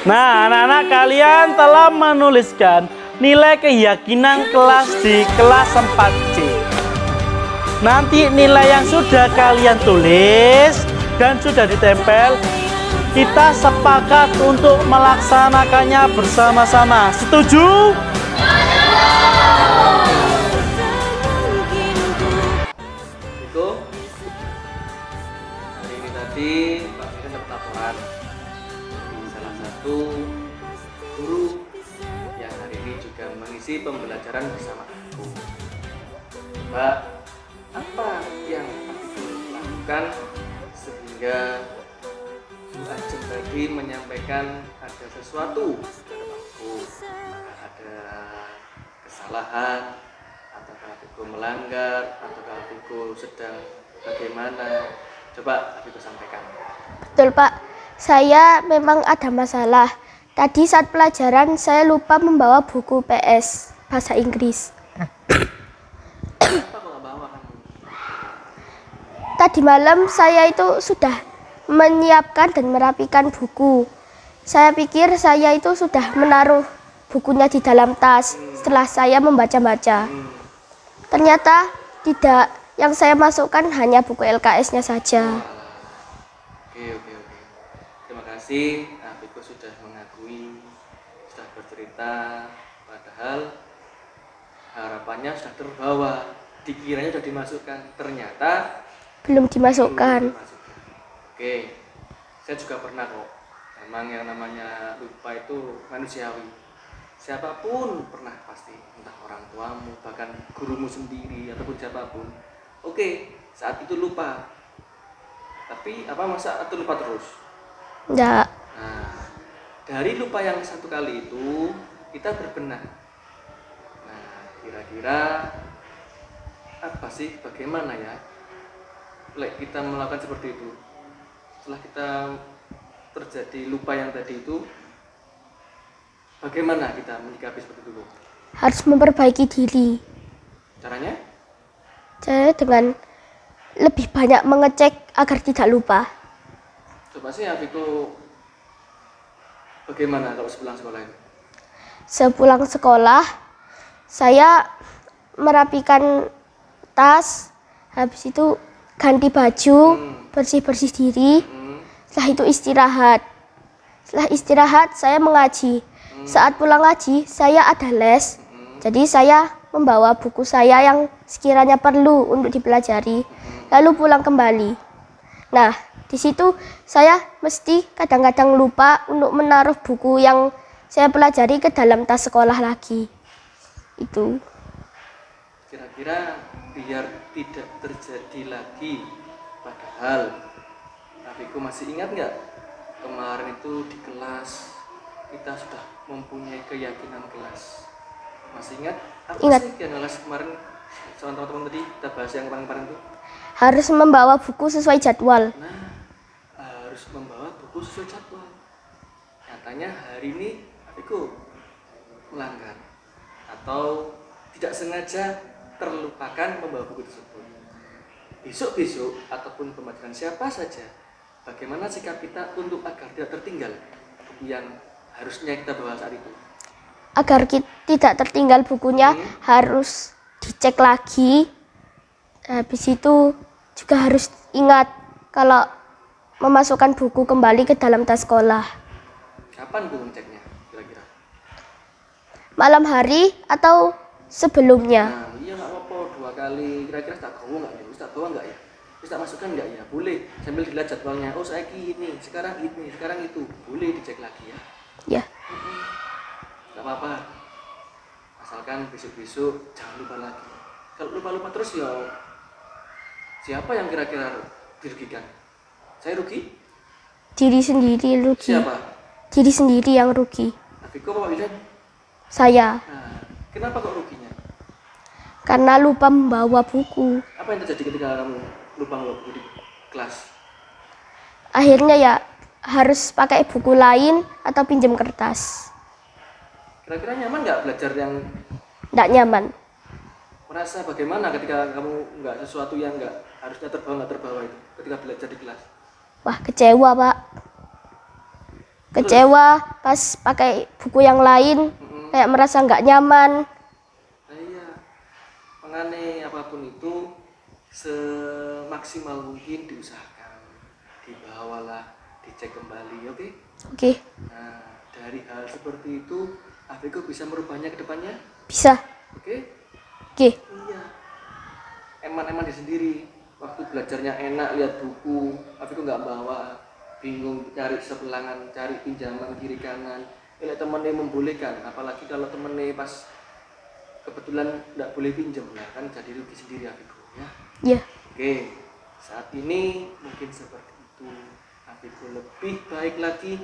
Nah, anak-anak, kalian telah menuliskan nilai keyakinan kelas di kelas 4C. Nanti nilai yang sudah kalian tulis dan sudah ditempel, kita sepakat untuk melaksanakannya bersama-sama. Setuju? Hari ini tadi Pak Firman dapat laporan salah satu guru yang hari ini juga mengisi pembelajaran bersama aku. Mbak, apa yang aku lakukan sehingga Bu Ajeng tadi menyampaikan ada sesuatu dalam aku, ada kesalahan, atau aku melanggar, atau aku sedang bagaimana? Coba aku sampaikan. Betul Pak, saya memang ada masalah. Tadi saat pelajaran saya lupa membawa buku PS bahasa Inggris. Tadi malam saya itu sudah menyiapkan dan merapikan buku. Saya pikir saya itu sudah menaruh bukunya di dalam tas setelah saya membaca-baca. Ternyata tidak, yang saya masukkan hanya buku LKS-nya saja. Oke. Terima kasih, Biko sudah mengakui, sudah bercerita, padahal harapannya sudah terbawa, dikiranya sudah dimasukkan, ternyata belum dimasukkan. Oke, saya juga pernah kok. Memang yang namanya lupa itu manusiawi. Siapapun pernah pasti, entah orang tuamu, bahkan gurumu sendiri ataupun siapapun. Oke, saat itu lupa. Tapi apa masa itu lupa terus? Enggak. Nah, dari lupa yang satu kali itu kita berbenah. Nah, kira-kira apa sih, bagaimana ya kita melakukan seperti itu? Setelah kita terjadi lupa yang tadi itu, bagaimana kita menyikapi seperti itu, Bu? Harus memperbaiki diri. Caranya? Caranya dengan lebih banyak mengecek agar tidak lupa. Coba sih Afiku, bagaimana kalau sepulang sekolah itu? Sepulang sekolah, saya merapikan tas, habis itu ganti baju, bersih-bersih diri, setelah itu istirahat. Setelah istirahat, saya mengaji. Saat pulang ngaji, saya ada les, jadi saya membawa buku saya yang sekiranya perlu untuk dipelajari, lalu pulang kembali. Nah, di situ saya mesti kadang-kadang lupa untuk menaruh buku yang saya pelajari ke dalam tas sekolah lagi. Itu. Kira-kira biar tidak terjadi lagi, padahal Afiku masih ingat nggak kemarin itu di kelas kita sudah mempunyai keyakinan kelas? Masih ingat? Apa Ingat. sih keyakinan kelas kemarin sama teman-teman tadi kita bahas yang kemarin itu? Harus membawa buku sesuai jadwal. Nah, harus membawa buku sesuai jadwal. Nyatanya hari ini Afiku melanggar atau tidak sengaja terlupakan membawa buku tersebut. Besok-besok ataupun pembelajaran siapa saja, bagaimana sikap kita untuk agar tidak tertinggal buku yang harusnya kita bawa saat itu? Agar kita tidak tertinggal bukunya, harus dicek lagi. Habis itu juga harus ingat kalau memasukkan buku kembali ke dalam tas sekolah. Kapan Bu ngeceknya kira-kira? Malam hari atau sebelumnya. Nah, iya nggak apa-apa 2 kali. Kira-kira tak bawa nggak ya? Tak bawa nggak ya? Tak masukkan nggak ya? Boleh. Sambil dilihat jadwalnya. Oh saya ini, sekarang itu. Boleh dicek lagi ya? Ya. Nggak apa-apa. Asalkan besok-besok jangan lupa lagi. Kalau lupa-lupa terus ya, siapa yang kira-kira dirugikan? Saya rugi? Diri sendiri rugi. Siapa? Diri sendiri yang rugi. Afiku apa Pak Wildan? Saya. Nah, kenapa kok ruginya? Karena lupa membawa buku. Apa yang terjadi ketika kamu lupa membawa buku di kelas? Akhirnya ya harus pakai buku lain atau pinjam kertas. Kira-kira nyaman nggak belajar yang Nggak nyaman. merasa bagaimana ketika kamu nggak sesuatu yang nggak harusnya nggak terbawa itu ketika belajar di kelas? Wah, kecewa Pak. Kecewa pas pakai buku yang lain, kayak merasa nggak nyaman. Nah, iya, mengane apapun itu semaksimal mungkin diusahakan, dibawalah, dicek kembali, oke? Oke. Nah, dari hal seperti itu, Afiku bisa merubahnya ke depannya? Bisa. Oke? Oke. Iya. Eman-eman di sendiri. Waktu belajarnya enak, lihat buku, Afiku nggak bawa, bingung cari sebelangan, cari pinjaman kiri kanan. Kalau temennya membolehkan, apalagi kalau temennya pas kebetulan nggak boleh pinjam, nah kan jadi rugi sendiri Afiku, ya? Iya. Oke, saat ini mungkin seperti itu. Afiku lebih baik lagi.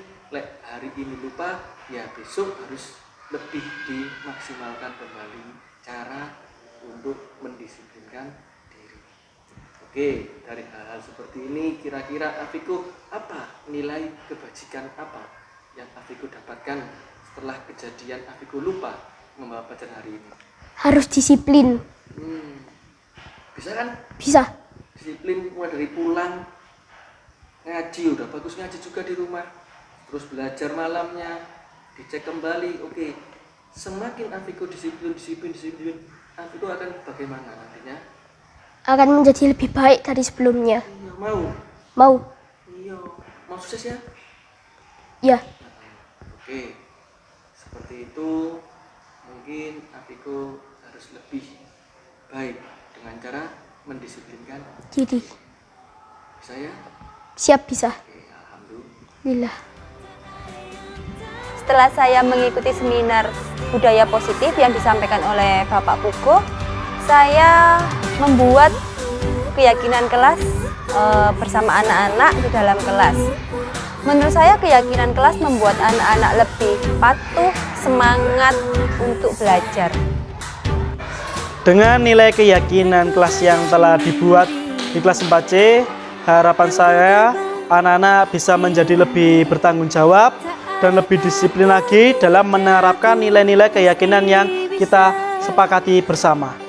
Hari ini lupa, ya besok harus lebih dimaksimalkan kembali cara untuk mendisiplinkan diri. Oke, dari hal-hal seperti ini kira-kira Afiku apa nilai kebajikan apa yang Afiku dapatkan setelah kejadian Afiku lupa membawa pelajaran hari ini? Harus disiplin. Bisa kan? Bisa. Disiplin mulai dari pulang ngaji, udah bagus ngaji juga di rumah, terus belajar malamnya, dicek kembali. Oke, semakin Afiku disiplin, Afiku akan bagaimana nantinya? Akan menjadi lebih baik dari sebelumnya. Iya, mau? Mau. Iya, mau sukses ya? Ya. Oke, seperti itu. Mungkin Afiku harus lebih baik dengan cara mendisiplinkan Diri. Bisa ya? Siap, bisa. Oke, alhamdulillah. Setelah saya mengikuti seminar budaya positif yang disampaikan oleh Bapak Pugo, saya membuat keyakinan kelas bersama anak-anak di dalam kelas. Menurut saya keyakinan kelas membuat anak-anak lebih patuh, semangat untuk belajar. Dengan nilai keyakinan kelas yang telah dibuat di kelas 4C, harapan saya anak-anak bisa menjadi lebih bertanggung jawab dan lebih disiplin lagi dalam menerapkan nilai-nilai keyakinan yang kita sepakati bersama.